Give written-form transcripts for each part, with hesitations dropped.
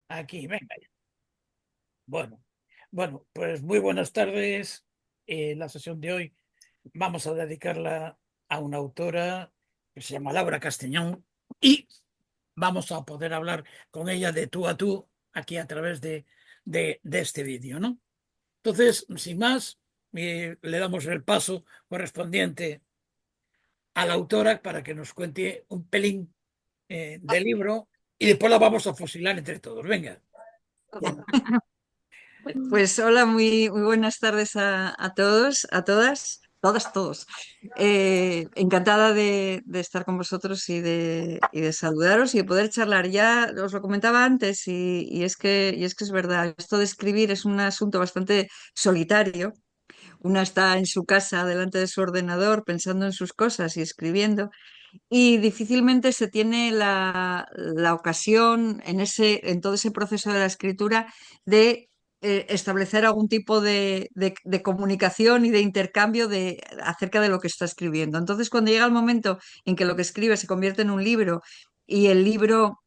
Aquí, venga. Bueno, bueno, pues muy buenas tardes. La sesión de hoy vamos a dedicarla a una autora que se llama Laura Castellón y vamos a poder hablar con ella de tú a tú aquí a través de este vídeo, ¿no? Entonces, sin más, le damos el paso correspondiente a la autora para que nos cuente un pelín del libro y después la vamos a fusilar entre todos. Venga. Pues hola, muy buenas tardes a todos, a todas, todas, todos. Encantada de estar con vosotros y de saludaros y de poder charlar. Ya os lo comentaba antes y es que es verdad, esto de escribir es un asunto bastante solitario. Una está en su casa delante de su ordenador pensando en sus cosas y escribiendo y difícilmente se tiene la ocasión en todo ese proceso de la escritura de establecer algún tipo de comunicación y de intercambio acerca de lo que está escribiendo. Entonces, cuando llega el momento en que lo que escribe se convierte en un libro y el libro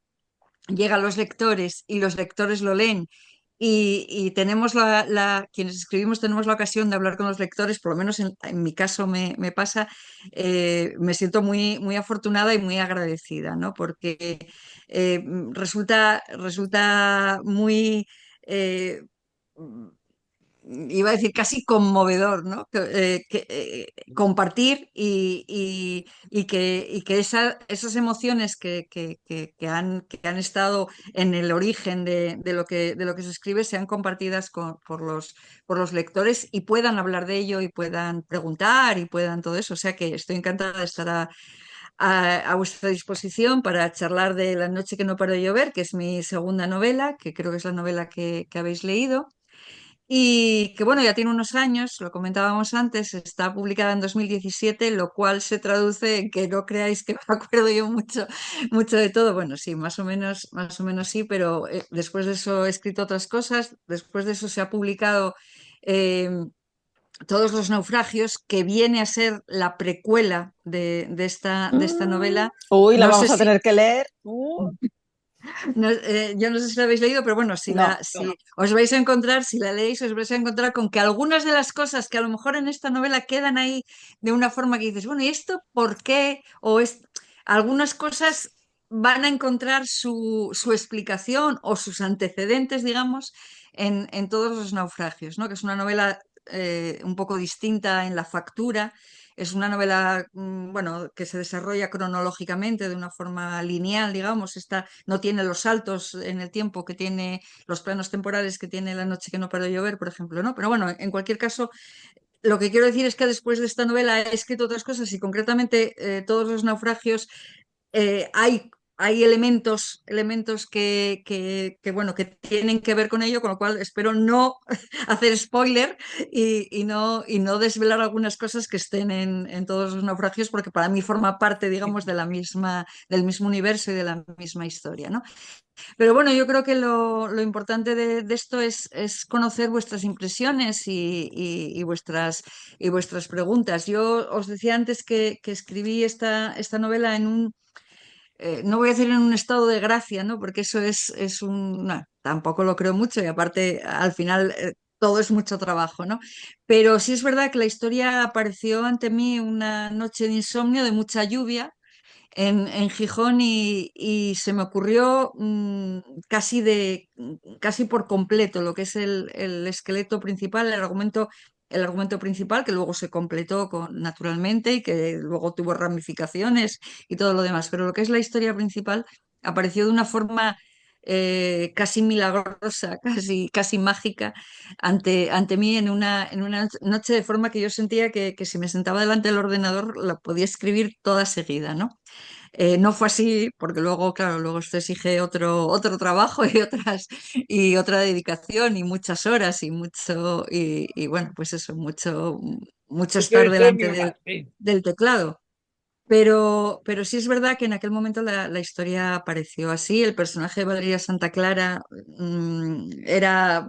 llega a los lectores y los lectores lo leen y tenemos quienes escribimos tenemos la ocasión de hablar con los lectores, por lo menos en mi caso me pasa, me siento muy afortunada y muy agradecida, ¿no? Porque resulta muy... eh, iba a decir casi conmovedor, ¿no? Compartir y que esas emociones que han estado en el origen de lo que se escribe sean compartidas por los lectores y puedan hablar de ello y puedan preguntar y puedan todo eso. O sea que estoy encantada de estar a vuestra disposición para charlar de La noche que no paró de llover, que es mi segunda novela, que creo que es la novela que habéis leído. Y que bueno, ya tiene unos años, lo comentábamos antes, está publicada en 2017, lo cual se traduce en que no creáis que me acuerdo yo mucho de todo. Bueno, sí, más o menos sí, pero después de eso he escrito otras cosas, después de eso se ha publicado eh, Todos los naufragios, que viene a ser la precuela de esta novela. Uy, la No sé vamos a si tener que leer. yo no sé si la habéis leído, pero bueno, si, No, si os vais a encontrar, si la leéis, os vais a encontrar con que algunas de las cosas que a lo mejor en esta novela quedan ahí de una forma que dices, bueno, ¿y esto por qué? Algunas cosas van a encontrar su explicación o sus antecedentes, digamos, en Todos los naufragios, ¿no? Que es una novela un poco distinta en la factura. Es una novela, bueno, que se desarrolla cronológicamente de una forma lineal, digamos. No tiene los saltos en el tiempo que tiene, los planos temporales que tiene La noche que no paró de llover, por ejemplo, ¿no? Pero bueno, en cualquier caso, lo que quiero decir es que después de esta novela he escrito otras cosas y concretamente Todos los naufragios. Hay elementos bueno, que tienen que ver con ello, con lo cual espero no hacer spoiler y no desvelar algunas cosas que estén en Todos los naufragios, porque para mí forma parte, digamos, del mismo universo y de la misma historia, ¿no? Pero bueno, yo creo que lo importante de esto es conocer vuestras impresiones y vuestras preguntas. Yo os decía antes que escribí esta novela no voy a decir en un estado de gracia, ¿no? Porque eso no, tampoco lo creo mucho y aparte al final todo es mucho trabajo, ¿no? Pero sí es verdad que la historia apareció ante mí una noche de insomnio, de mucha lluvia en Gijón y se me ocurrió casi por completo lo que es el esqueleto principal, el argumento principal, que luego se completó naturalmente y que luego tuvo ramificaciones y todo lo demás. Pero lo que es la historia principal apareció de una forma casi milagrosa, casi mágica ante mí en una noche, de forma que yo sentía que si me sentaba delante del ordenador la podía escribir toda seguida, ¿no? No fue así, porque luego, claro, luego esto exige otro trabajo y otra dedicación y muchas horas y bueno, pues eso, mucho Es que estar estoy delante muy del, mal, sí. del teclado. Pero sí es verdad que en aquel momento la historia apareció así. El personaje de Valeria Santa Clara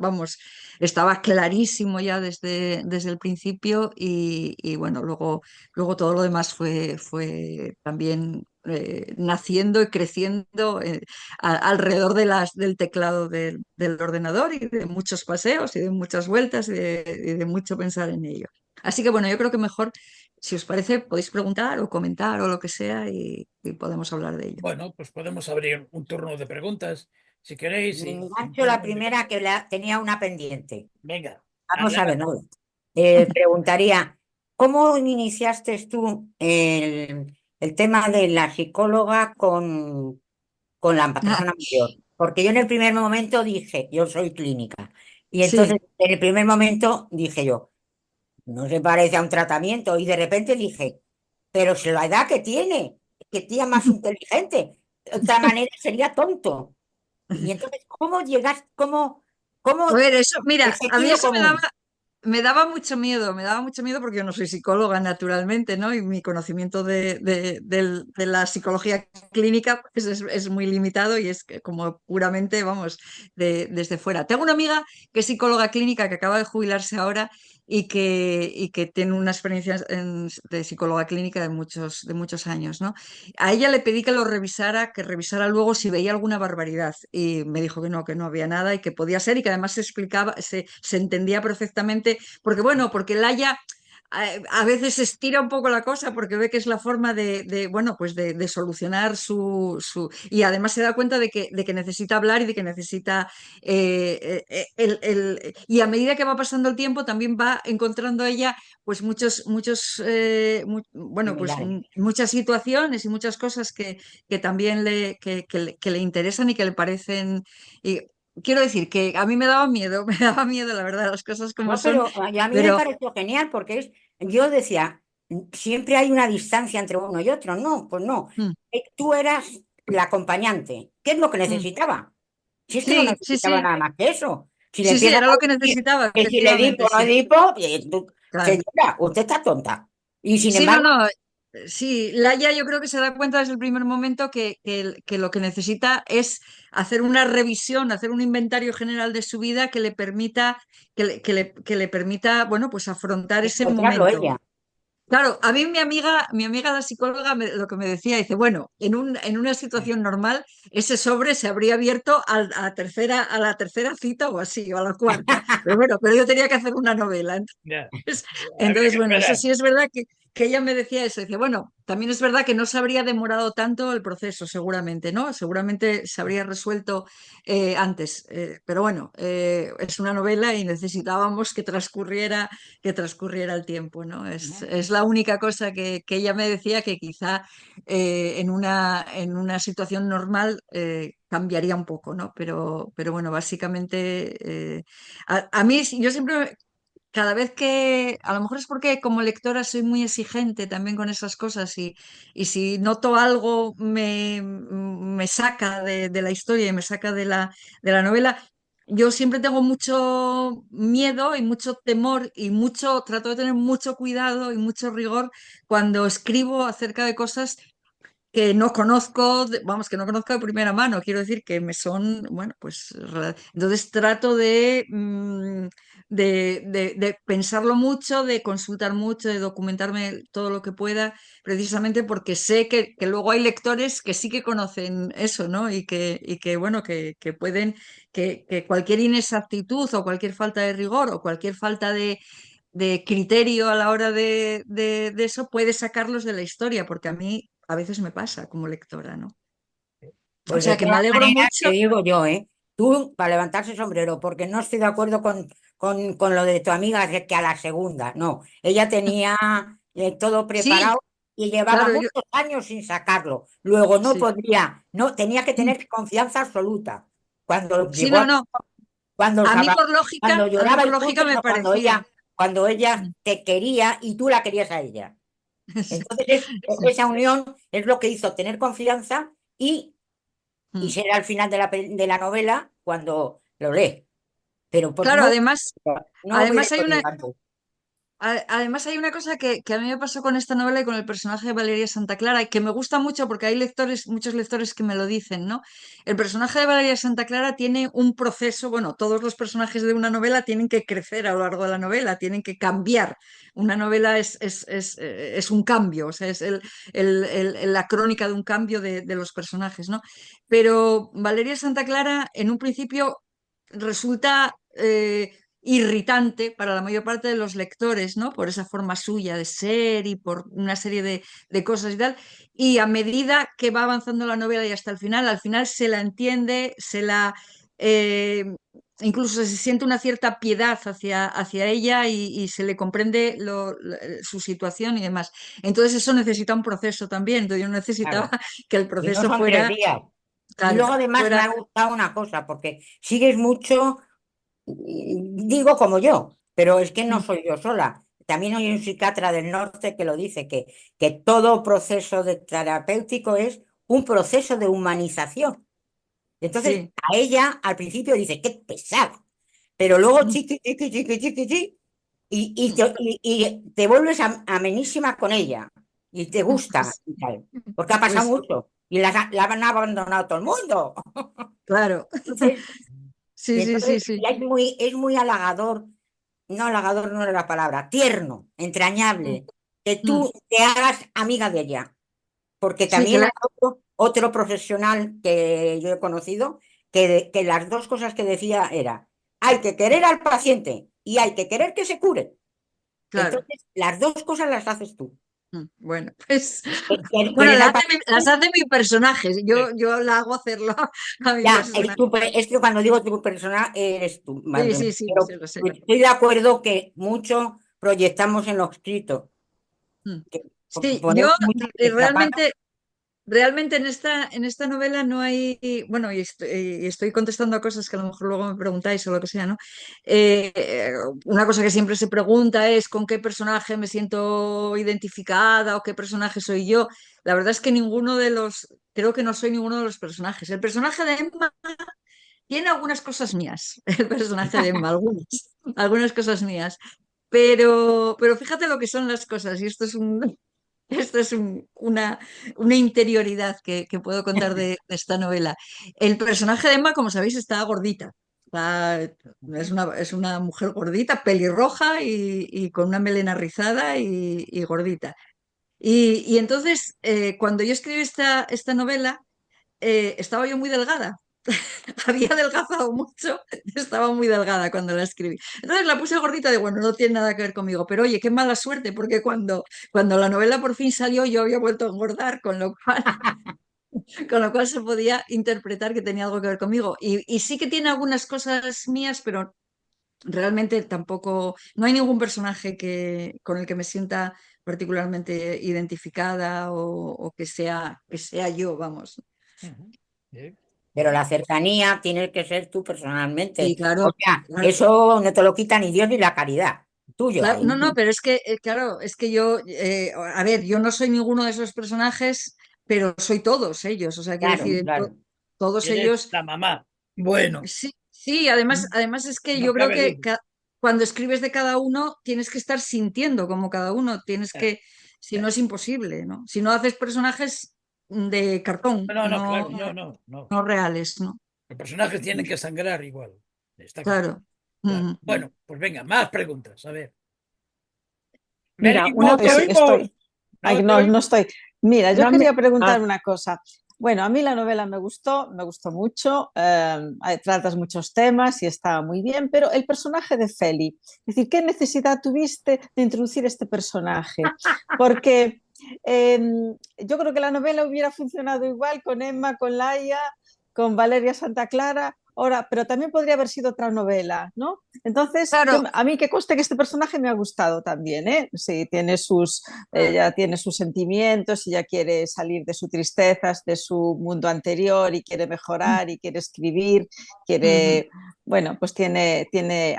vamos, estaba clarísimo ya desde el principio y bueno, luego todo lo demás fue también naciendo y creciendo alrededor del teclado del ordenador y de muchos paseos y de muchas vueltas y de mucho pensar en ello. Así que bueno, yo creo que mejor, si os parece, podéis preguntar o comentar o lo que sea y podemos hablar de ello. Bueno, pues podemos abrir un turno de preguntas, si queréis, Me y engancho la empezamos. primera que tenía una pendiente. Venga, Vamos a ver, adelante. ¿no? Preguntaría, ¿cómo iniciaste tú el tema de la psicóloga con la Ah, persona mayor? Porque yo en el primer momento dije, yo soy clínica, y entonces sí. en el primer momento dije yo, no se parece a un tratamiento, y de repente dije, pero si la edad que tiene, que tía más inteligente, de otra manera sería tonto. Y entonces, ¿cómo llegas, A cómo ver, eso, el mira, a mí sentido eso común? me daba mucho miedo porque yo no soy psicóloga naturalmente, ¿no? Y mi conocimiento de la psicología clínica pues, es muy limitado y es que como puramente, vamos, desde fuera. Tengo una amiga que es psicóloga clínica que acaba de jubilarse ahora y que tiene una experiencia de psicóloga clínica de muchos años, ¿no? A ella le pedí que revisara luego si veía alguna barbaridad y me dijo que no había nada y que podía ser y que además se explicaba, se entendía perfectamente, porque bueno, porque Laia a veces estira un poco la cosa porque ve que es la forma bueno, pues de solucionar y además se da cuenta de que necesita hablar y de que necesita y a medida que va pasando el tiempo también va encontrando ella pues bueno, pues Similares. muchas situaciones y muchas cosas que también que le interesan y que le parecen y quiero decir que a mí me daba miedo, me daba miedo la verdad, las cosas como No, son, pero a mí me pero pareció genial porque yo decía, siempre hay una distancia entre uno y otro. No, pues no. mm, Tú eras la acompañante. ¿Qué es lo que mm. necesitaba? Si es que no Sí, sí, necesitaba sí, nada más que eso. Si le sí, sí, empiezas era a lo que decir necesitaba, que si le dipo efectivamente, o no sí, dipo, claro. señora, usted está tonta. Y sin Sí, no, embargo, no, sí, Laia yo creo que se da cuenta desde el primer momento que lo que necesita es hacer una revisión, hacer un inventario general de su vida que le permita, que le permita, bueno, pues afrontar ese encontrarlo momento. ella. Claro, a mí mi amiga la psicóloga lo que me decía, dice, bueno, en una situación normal, ese sobre se habría abierto a la tercera cita o así, o a la cuarta. Pero bueno, pero yo tenía que hacer una novela. Ya, Entonces, habría entonces, que bueno, eso esperar. sí es verdad que ella me decía eso. Dice, bueno, también es verdad que no se habría demorado tanto el proceso, seguramente, ¿no? Seguramente se habría resuelto antes. Pero bueno, es una novela y necesitábamos que transcurriera el tiempo, ¿no? Es la única cosa que ella me decía que quizá en una situación normal cambiaría un poco, ¿no? Pero bueno, básicamente a mí yo siempre cada vez que, a lo mejor es porque como lectora soy muy exigente también con esas cosas y si noto algo me saca de la historia y me saca de la novela, yo siempre tengo mucho miedo y mucho temor y trato de tener mucho cuidado y mucho rigor cuando escribo acerca de cosas que no conozco, vamos, que no conozco de primera mano, quiero decir que me son, bueno, pues entonces trato de pensarlo mucho, de consultar mucho, de documentarme todo lo que pueda, precisamente porque sé que luego hay lectores que sí que conocen eso, ¿no? Y que bueno, que pueden, que cualquier inexactitud o cualquier falta de rigor o cualquier falta de criterio a la hora de eso puede sacarlos de la historia, porque a mí a veces me pasa como lectora, ¿no? O Pues de sea que me todas alegro maneras, mucho. te digo yo, ¿eh? Tú, para levantarse el sombrero, porque no estoy de acuerdo con lo de tu amiga, de que a la segunda, no. Ella tenía todo Sí, preparado y llevaba claro, muchos años sin sacarlo. Luego no sí. podía, no, tenía que tener confianza absoluta. Cuando Sí, llegó no, no. cuando, A mí saba- por lógica, cuando a mí lloraba por el lógica cúter, me no, parecía. cuando ella te quería y tú la querías a ella. Sí, Entonces, sí. esa unión es lo que hizo tener confianza y Mm. será al final de la novela cuando lo lee. Pero pues Claro, no, además, no hubiera además hay una, podido tanto. Además hay una cosa que a mí me pasó con esta novela y con el personaje de Valeria Santa Clara, y que me gusta mucho porque hay lectores, muchos lectores que me lo dicen, ¿no? El personaje de Valeria Santa Clara tiene un proceso, bueno, todos los personajes de una novela tienen que crecer a lo largo de la novela, tienen que cambiar. Una novela es un cambio, o sea, es la crónica de un cambio de los personajes, ¿no? Pero Valeria Santa Clara en un principio resulta irritante para la mayor parte de los lectores, ¿no? Por esa forma suya de ser y por una serie de cosas y tal. Y a medida que va avanzando la novela y hasta el final, al final se la entiende, eh, incluso se siente una cierta piedad hacia ella y se le comprende su situación y demás. Entonces eso necesita un proceso también. Entonces yo necesitaba Claro. que el Y no proceso son 3 fuera, días. Y claro, luego además me fuera, ha gustado una cosa, porque sigues mucho, digo como yo, pero es que no mm, soy yo sola. También hay un psiquiatra del norte que lo dice, que todo proceso de terapéutico es un proceso de humanización. Entonces, sí. a ella al principio dice, qué pesada, pero luego Mm, chiqui, chiqui, chiqui, chiqui, chiqui, mm, y te vuelves amenísima con ella y te gusta Pues, y tal, porque ha pasado pues mucho y la han abandonado todo el mundo. claro. Entonces, y Sí, sí, sí, entonces sí. y es muy halagador, no halagador no era la palabra, tierno, Mm, entrañable, que mm. tú te hagas amiga de ella. Porque Sí, también hay otro profesional que yo he conocido que las dos cosas que decía era, hay que querer al paciente y hay que querer que se cure. claro. Entonces, las dos cosas las haces tú. Bueno, pues bueno, Quieres al las paciente, hace mi personaje. Sí. Yo la hago hacerlo a mi ya, es personaje. es que cuando digo tu persona, eres tú, Sí, madre mía. sí, sí, Pero lo sé. estoy de acuerdo que mucho proyectamos en lo escrito, Mm. que Sí, yo ponemos mucho nuestra parte. realmente en esta novela no hay, bueno, y estoy contestando a cosas que a lo mejor luego me preguntáis o lo que sea, ¿no? Una cosa que siempre se pregunta es con qué personaje me siento identificada o qué personaje soy yo. La verdad es que creo que no soy ninguno de los personajes. El personaje de Emma tiene algunas cosas mías, el personaje de Emma, algunas cosas mías. Pero fíjate lo que son las cosas, y esto es esto es una interioridad que puedo contar de esta novela. El personaje de Emma, como sabéis, está gordita. Es una mujer gordita, pelirroja y con una melena rizada y gordita. Y entonces, cuando yo escribí esta novela, estaba yo muy delgada. Había adelgazado mucho, estaba muy delgada cuando la escribí. Entonces la puse gordita de, bueno, no tiene nada que ver conmigo, pero oye, qué mala suerte, porque cuando la novela por fin salió yo había vuelto a engordar, con lo cual se podía interpretar que tenía algo que ver conmigo. Y sí que tiene algunas cosas mías, pero realmente tampoco, no hay ningún personaje con el que me sienta particularmente identificada o que sea yo, vamos. Ujú. Sí. Pero la Bueno, cercanía tiene que ser tú Sí, personalmente. O claro, sea, claro. eso no te lo quita ni Dios ni la caridad. Tuyo Claro, no, ahí. no, pero es que, claro, es que yo, a ver, yo no soy ninguno de esos personajes, pero soy todos ellos, o sea, quiero Claro, decir, claro. todos eres ellos, la mamá. Bueno, sí, sí, además es que no yo creo cabe que duda. cuando escribes de cada uno tienes que estar sintiendo como cada uno, Eh, si no eh. es imposible, ¿no? Si no haces personajes de cartón, No, no, no, claro, no, no, no. no reales, ¿no? Los personajes tienen que sangrar igual. Está claro. Claro. Claro. Mm. Bueno, pues venga, más preguntas. A ver. Mary, Mira, no una te cosa, oímos. ay, No te no, oímos. no estoy. Mira, yo No me... quería preguntar Ah, una cosa. Bueno, a mí la novela me gustó mucho, tratas muchos temas y está muy bien, pero el personaje de Feli, es decir, ¿qué necesidad tuviste de introducir este personaje? Porque eh, yo creo que la novela hubiera funcionado igual con Emma, con Laia, con Valeria Santa Clara, ahora, pero también podría haber sido otra novela, ¿no? Entonces, Claro, a mí que conste que este personaje me ha gustado también, ¿eh? Sí, ella tiene sus sentimientos, ella quiere salir de sus tristezas, de su mundo anterior y quiere mejorar y quiere escribir, ujú. quiere, bueno, pues tiene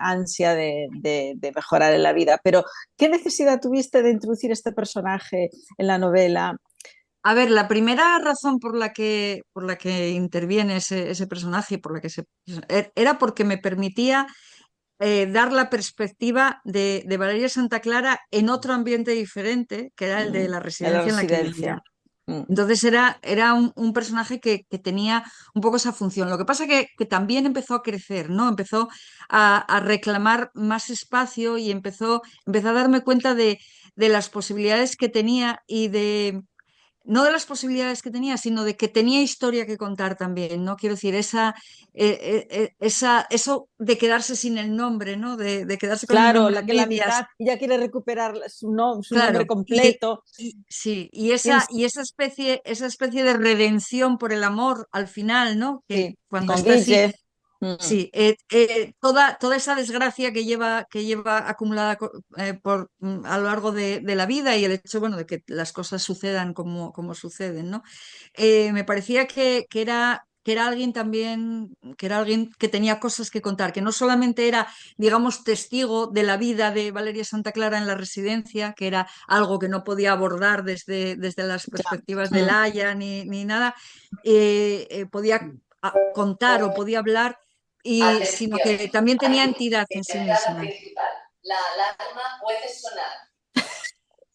ansia de mejorar en la vida. Pero, ¿qué necesidad tuviste de introducir este personaje en la novela? A ver, la primera razón por la que interviene ese personaje, era porque me permitía dar la perspectiva de Valeria Santa Clara en otro ambiente diferente, que era el de la En la residencia en la que residencia. vivía. Mm. Entonces era un personaje que tenía un poco esa función. Lo que pasa que también empezó a crecer, ¿no? Empezó a reclamar más espacio y empezó a darme cuenta de las posibilidades que tenía y no de las posibilidades que tenía, sino de que tenía historia que contar también, ¿no? Quiero decir, eso de quedarse sin el nombre, ¿no? De quedarse con el Claro, nombre la a que la medias, mitad ya quiere recuperar su nombre claro. completo. Sí, Tienes- y esa especie de redención por el amor al final, ¿no? Que sí, cuando con está así. Guille. Mm. Sí, toda esa desgracia que lleva acumulada a lo largo de la vida y el hecho, bueno, de que las cosas sucedan como suceden, ¿no? Me parecía que era alguien también, que era alguien que tenía cosas que contar, que no solamente era, digamos, testigo de la vida de Valeria Santa Clara en la residencia, que era algo que no podía abordar desde las perspectivas de Mm. Laia ni nada, podía contar o podía hablar sino Atención, que también tenía hay entidad en sí entrada misma. principal. La alarma puede sonar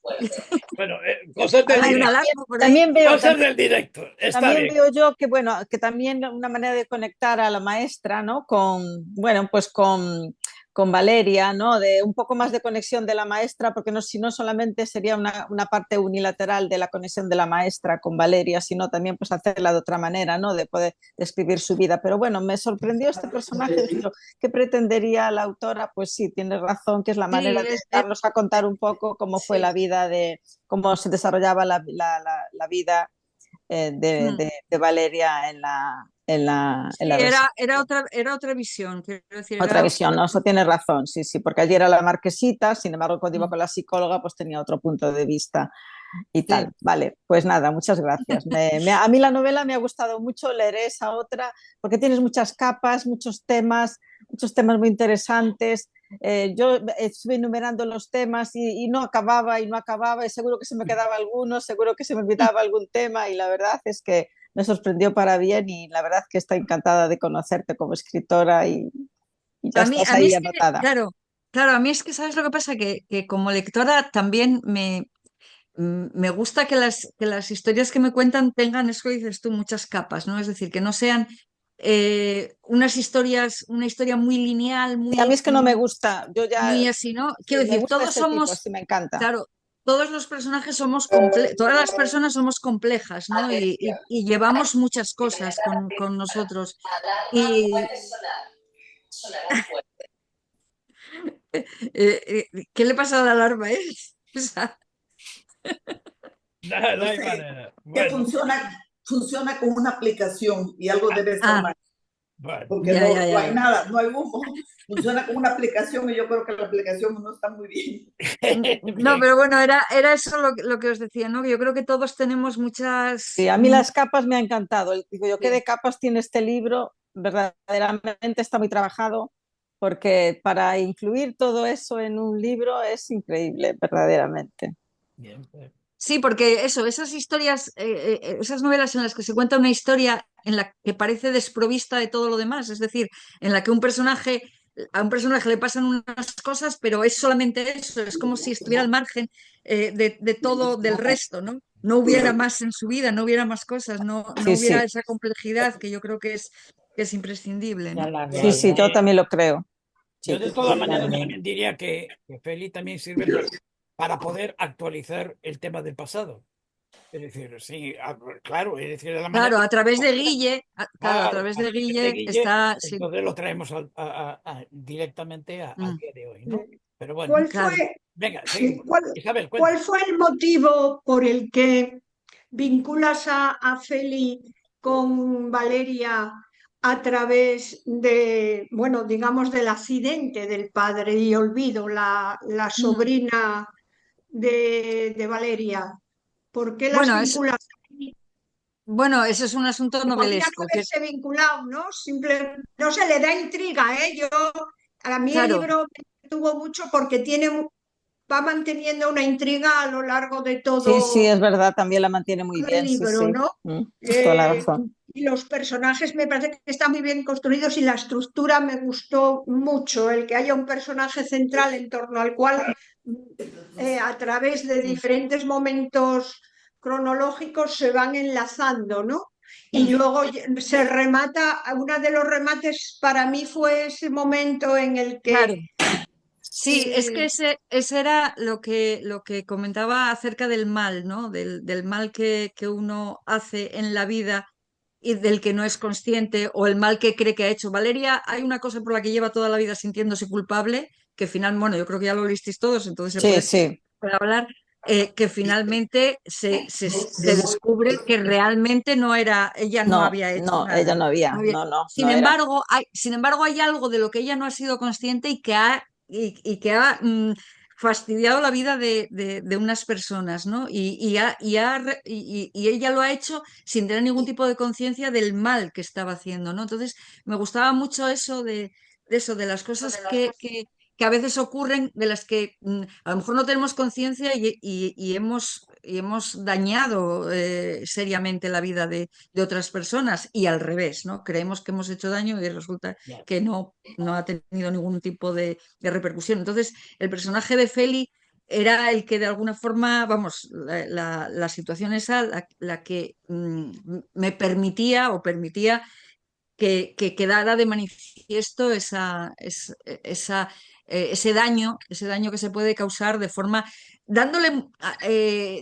fuerte. Bueno, cosas del Hay una directo. alarma por ahí. También veo, Cosas del directo. Está también bien. veo yo que, bueno, que también una manera de conectar a la maestra, ¿no? Bueno, pues con Valeria, ¿no? De un poco más de conexión de la maestra, porque no, si no solamente sería una parte unilateral de la conexión de la maestra con Valeria, sino también pues hacerla de otra manera, ¿no? De poder describir su vida. Pero bueno, me sorprendió este personaje, dije yo, ¿qué pretendería la autora? Pues sí, tienes razón, que es la manera Sí, de darnos a contar un poco cómo fue sí. la vida cómo se desarrollaba la vida Mm. de Valeria Sí, en la era otra visión, quiero decir, otra visión, ¿no? Eso tiene razón, sí, sí, porque allí era la marquesita, sin embargo, cuando iba Mm. con la psicóloga, pues tenía otro punto de vista y tal. Sí. Vale, pues nada, muchas gracias. A mí la novela me ha gustado mucho, leeré esa otra, porque tienes muchas capas, muchos temas muy interesantes. Yo estuve enumerando los temas y no acababa y no acababa, y seguro que se me quedaba alguno, seguro que se me olvidaba algún tema, y la verdad es que me sorprendió para bien, y la verdad que estoy encantada de conocerte como escritora, y ya A mí, estás a mí ahí es que, anotada. claro, a mí es que, ¿sabes lo que pasa? Que como lectora también me gusta que las historias que me cuentan tengan, eso que dices tú, muchas capas, ¿no? Es decir, que no sean una historia muy lineal, Sí, a mí muy, es que no me gusta, yo ya, muy así, ¿no? sí, Quiero me decir, gusta todos este tipo, somos, sí, me encanta. claro, todos los personajes todas las personas somos complejas, ¿no? Atención, Y llevamos muchas en la cosas entrada con principal. nosotros. La alarma Y puede sonar. Sonará fuerte. ¿qué le pasa a la alarma, eh? O sea, No, no No hay sé, manera. que Bueno, funciona con una aplicación y algo debe estar ah, mal, bueno. porque ya, ya, no ya, hay ya. nada, no hay humo. Funciona con una aplicación y yo creo que la aplicación no está muy bien. No, Bien. pero bueno, era eso lo que os decía, ¿no? Que yo creo que todos tenemos Sí, muchas. a mí las capas me ha encantado. Digo yo, ¿qué Sí. de capas tiene este libro? Verdaderamente está muy trabajado, porque para incluir todo eso en un libro es increíble, verdaderamente. Bien, pues. Sí, porque esas historias, esas novelas en las que se cuenta una historia en la que parece desprovista de todo lo demás, es decir, en la que a un personaje le pasan unas cosas, pero es solamente eso, es como si estuviera al margen de todo, del resto, ¿no? No hubiera más en su vida, no hubiera más cosas, no Sí, hubiera sí, esa complejidad que yo creo que es imprescindible, Ya ¿no? la sí, Claro. sí, yo realidad, también lo creo. Yo Sí, de todas maneras totalmente. también diría que Feli también sirve para poder actualizar el tema del pasado. Es decir, sí, claro, es decir, de la manera Claro, a través de que Guille, claro, a través a de través de Guille Guille, está, sí, entonces lo traemos directamente al mm, día de hoy, ¿no? Pero bueno, ¿Cuál claro. fue, venga, sí, seguimos. cuál, Isabel, cuenta. cuál fue el motivo por el que vinculas a Feli con Valeria a través de, bueno, digamos, del accidente del padre y olvido, la Mm. sobrina de Valeria? ¿Por qué las Bueno, vinculas? bueno, ese es un asunto Que podría no novelesco, haberse vinculado, ¿no? No se le da intriga, ¿eh? A mí el claro, libro me tuvo mucho porque tiene va manteniendo una intriga a lo largo de Sí, todo sí, es verdad, también la mantiene muy el bien, sí, libro, sí. ¿no? Toda la razón. Y los personajes me parece que están muy bien construidos y la estructura me gustó mucho, el que haya un personaje central en torno al cual a través de diferentes momentos cronológicos se van enlazando, ¿no? Y luego se remata, uno de los remates para mí fue ese momento en el Claro. que Sí, es que ese era lo que comentaba acerca del mal, ¿no? Del mal que uno hace en la vida y del que no es consciente o el mal que cree que ha hecho. Valeria, hay una cosa por la que lleva toda la vida sintiéndose culpable, que final, bueno, yo creo que ya lo listeis todos, entonces se Sí, sí. puede hablar, que finalmente se descubre que realmente no era, ella no No, había hecho no, ella nada. no había, No había- no era. Sin embargo, hay algo de lo que ella no ha sido consciente y que ha fastidiado la vida de unas personas, ¿no? Y ella lo ha hecho sin tener ningún tipo de conciencia del mal que estaba haciendo, ¿no? Entonces, me gustaba mucho eso de las cosas que a veces ocurren, de las que a lo mejor no tenemos conciencia y hemos dañado seriamente la vida de otras personas y al revés, ¿no? Creemos que hemos hecho daño y resulta que no ha tenido ningún tipo de repercusión. Entonces, el personaje de Feli era el que de alguna forma, vamos, la situación esa, la que me permitía o permitía que quedara de manifiesto ese daño que se puede causar de forma, dándole,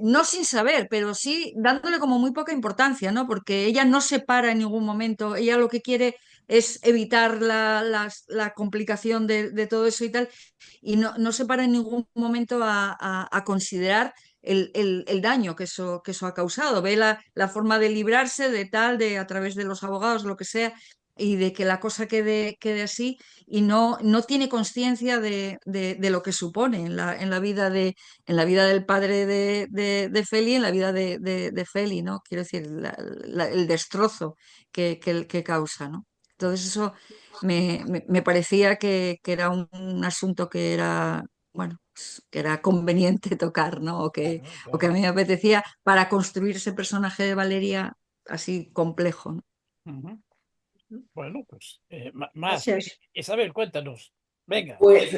no sin saber, pero sí dándole como muy poca importancia, ¿no? Porque ella no se para en ningún momento, ella lo que quiere es evitar la complicación de todo eso y tal, y no se para en ningún momento a considerar el daño que eso ha causado. Ve la forma de librarse de tal, de a través de los abogados, lo que sea, y de que la cosa quede así, y no tiene conciencia de lo que supone en la vida en la vida del padre de Feli, en la vida de Feli, ¿no? Quiero decir, el destrozo que causa, ¿no? Entonces eso me parecía que era un asunto que era, bueno, pues, que era conveniente tocar, ¿no? O que a mí me apetecía para construir ese personaje de Valeria así complejo, ¿no? Ujú. Bueno, pues más. gracias. Isabel, cuéntanos. Venga. Pues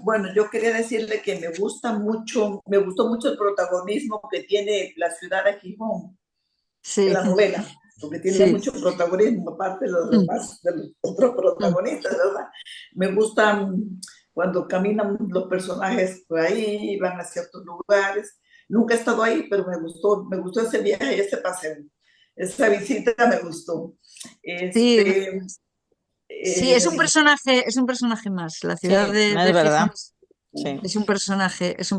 bueno, yo quería decirle que me gusta mucho, me gustó mucho el protagonismo que tiene la ciudad de Gijón en Sí, la novela, porque tiene sí. mucho protagonismo, aparte de los demás, de los otros protagonistas, ¿verdad? Me gustan cuando caminan los personajes por ahí, van a ciertos lugares. Nunca he estado ahí, pero me gustó ese viaje, ese paseo. Esa visita me gustó. Sí, Este, sí, eh, es un personaje más. La Sí, ciudad es de verdad. Gijón Sí. es un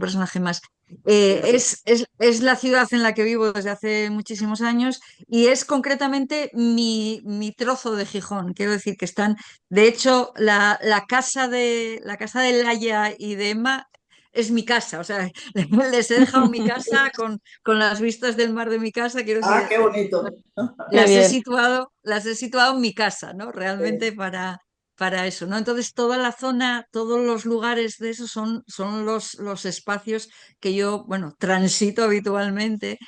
personaje más. Es la ciudad en la que vivo desde hace muchísimos años y es concretamente mi trozo de Gijón. Quiero decir que están, de hecho, la casa de Laia y de Emma es mi casa. O sea, les he dejado mi casa con las vistas del mar de mi casa. Quiero ah, decir, qué bonito. Qué bien. las he situado en mi casa, ¿no? Realmente para eso, ¿no? Entonces, toda la zona, todos los lugares de eso son los espacios que yo, bueno, transito habitualmente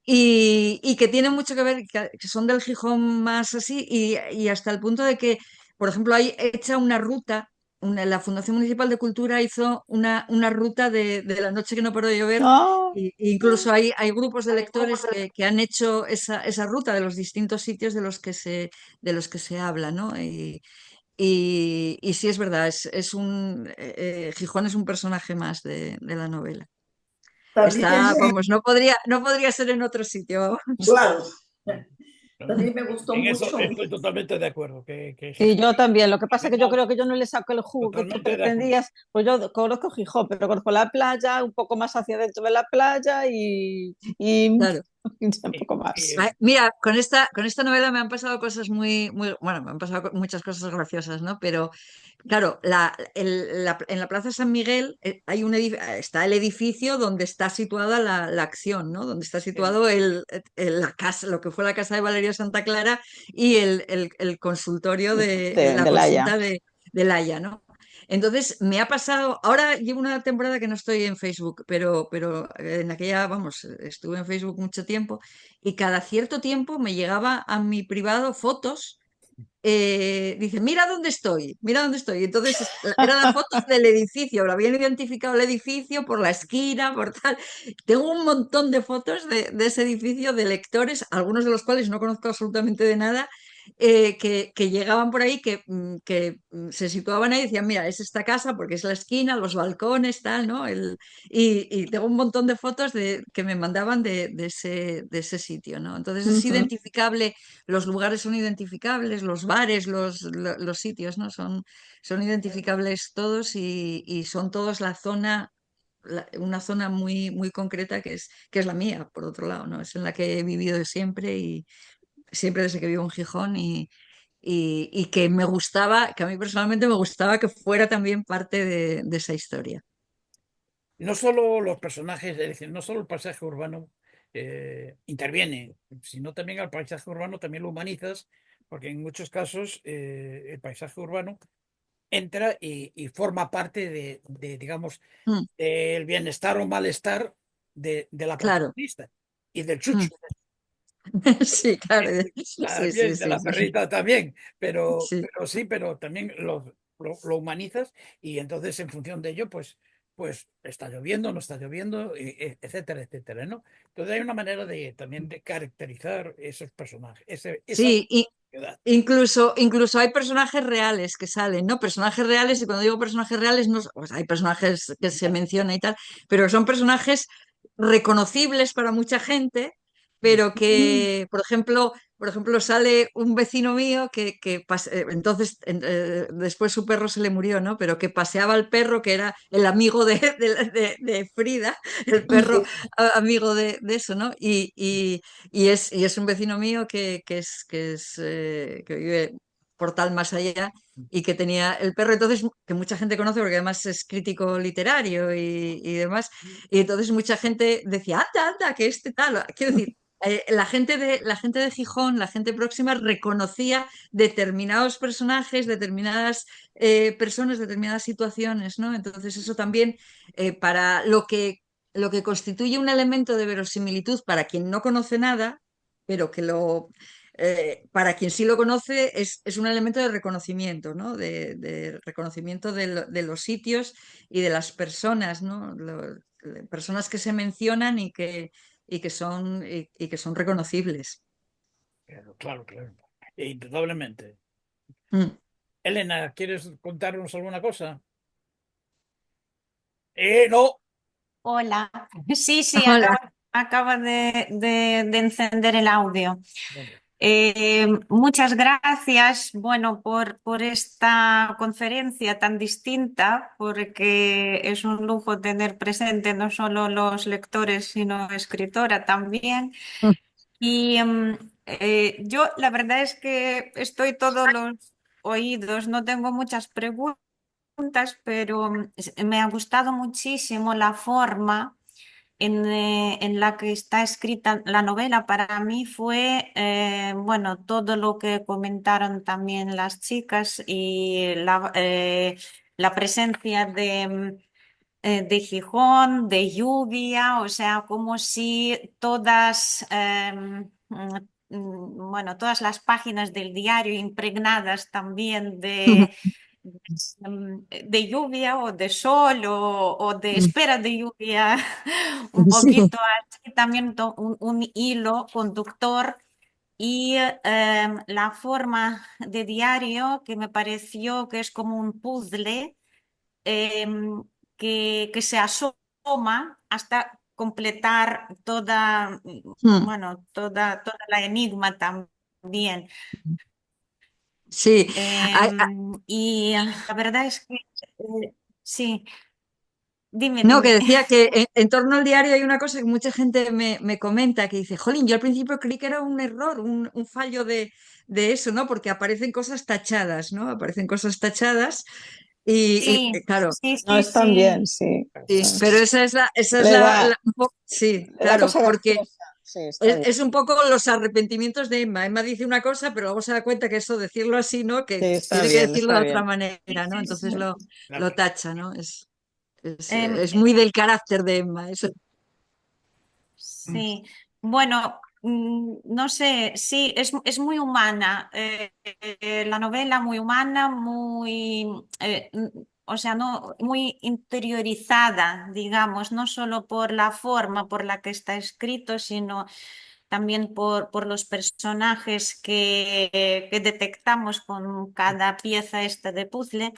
y que tienen mucho que ver, que son del Gijón más así, y hasta el punto de que, por ejemplo, hay hecha una ruta. La Fundación Municipal de Cultura hizo una ruta de la noche que no paró de llover. Oh, Incluso hay grupos de lectores que han hecho esa ruta de los distintos sitios de los que se habla, ¿no? Y sí es verdad, Gijón es un personaje más de la novela. También, Está, vamos, no podría ser en otro sitio. claro, Bueno, también me gustó en eso mucho. estoy totalmente de acuerdo. sí, yo también. Lo que pasa es que yo Tenemos creo que yo no le saco el jugo que tú totalmente de acuerdo. pretendías. Pues yo conozco Gijón, pero conozco la playa, un poco más hacia dentro de la playa y Claro. un poco más. Mira, con esta novela me han pasado cosas bueno, me han pasado muchas cosas graciosas, ¿no? Pero claro, en la Plaza San Miguel está el edificio donde está situada la acción, ¿no? Donde está situado la casa, lo que fue la casa de Valeria Santa Clara y el consultorio la De Laia. consulta de Laia, ¿no? Entonces me ha pasado, ahora llevo una temporada que no estoy en Facebook, pero en aquella, vamos, estuve en Facebook mucho tiempo y cada cierto tiempo me llegaba a mi privado fotos. Dice, mira dónde estoy, mira dónde estoy. Entonces eran las fotos del edificio, lo habían identificado el edificio por la esquina, por tal. Tengo un montón de fotos de ese edificio, de lectores, algunos de los cuales no conozco absolutamente de nada, que llegaban por ahí, que se situaban ahí y decían, mira, es esta casa porque es la esquina, los balcones, tal, ¿no? Y tengo un montón de fotos que me mandaban de ese sitio, ¿no? Entonces es Ujú. identificable, los lugares son identificables, los bares, los sitios, ¿no? Son identificables todos y son todos la zona, una zona muy, muy concreta que es la mía, por otro lado, ¿no? Es en la que he vivido siempre y siempre desde que vivo en Gijón y que me gustaba, que a mí personalmente me gustaba que fuera también parte de esa historia. No solo los personajes, es decir, no solo el paisaje urbano interviene, sino también al paisaje urbano también lo humanizas, porque en muchos casos el paisaje urbano entra y forma parte digamos, Mm, del bienestar o malestar de la claro. protagonista y del Mm. chucho. Sí, claro. Sí, sí, También, de sí, la sí. perrita también, Sí. pero sí, pero también lo humanizas y entonces en función de ello, pues está lloviendo, no está lloviendo, etcétera, etcétera, ¿no? Entonces hay una manera también de caracterizar esos personajes, esa Sí, sociedad. incluso hay personajes reales que salen, ¿no? Personajes reales, y cuando digo personajes reales, no, pues hay personajes que se mencionan y tal, pero son personajes reconocibles para mucha gente, pero que, por ejemplo, sale un vecino mío entonces, después su perro se le murió, ¿no? Pero que paseaba al perro, que era el amigo de Frida, el perro amigo de eso, ¿no? Y es un vecino mío que vive por tal más allá y que tenía el perro, entonces, que mucha gente conoce porque además es crítico literario y demás. Y entonces mucha gente decía, anda, anda, que este tal. Quiero decir, la gente de Gijón, la gente próxima, reconocía determinados personajes, determinadas personas, determinadas situaciones, ¿no? Entonces eso también, para lo que constituye un elemento de verosimilitud para quien no conoce nada, pero para quien sí lo conoce es un elemento de reconocimiento, ¿no? De reconocimiento de los sitios y de las personas, ¿no? Personas que se mencionan y que son reconocibles. Claro, claro, claro. Indudablemente. Mm. Elena, ¿quieres contarnos alguna cosa? No. Hola. Sí, sí, Hola. acaba de encender el audio. Bueno, Muchas gracias, bueno, por esta conferencia tan distinta, porque es un lujo tener presente no solo los lectores, sino escritora también. Y yo la verdad es que estoy todos los oídos, no tengo muchas preguntas, pero me ha gustado muchísimo la forma en la que está escrita la novela. Para mí fue, bueno, todo lo que comentaron también las chicas y la presencia de Gijón, de lluvia, o sea, como si todas, bueno, todas las páginas del diario impregnadas también de lluvia o de sol o de espera de lluvia, un Sí. poquito así, también un hilo conductor y la forma de diario que me pareció que es como un puzzle que se asoma hasta completar Mm. bueno, toda la enigma también. Sí. Y la verdad es que sí, dime, No, que dime. decía que en torno al diario hay una cosa que mucha gente me comenta, que dice, jolín, yo al principio creí que era un error, un fallo de eso, ¿no? Porque aparecen cosas tachadas, ¿no? Aparecen cosas tachadas Sí, claro, sí, No, sí, están bien, sí. sí. sí, pero esa es Le da, sí, le da claro, cosa porque graciosa. sí, está bien. Es un poco los arrepentimientos de Emma. Emma dice una cosa, pero luego se da cuenta que eso, decirlo así, ¿no? Sí, Que está tiene que bien, decirlo está de otra bien. manera, ¿no? Entonces lo Claro. tacha, ¿no? Em, Es muy del carácter de Emma, eso. Sí, bueno, no sé, sí, es muy humana, la novela muy humana, o sea, no, muy interiorizada, digamos, no solo por la forma por la que está escrito, sino también por los personajes que detectamos con cada pieza esta de puzzle.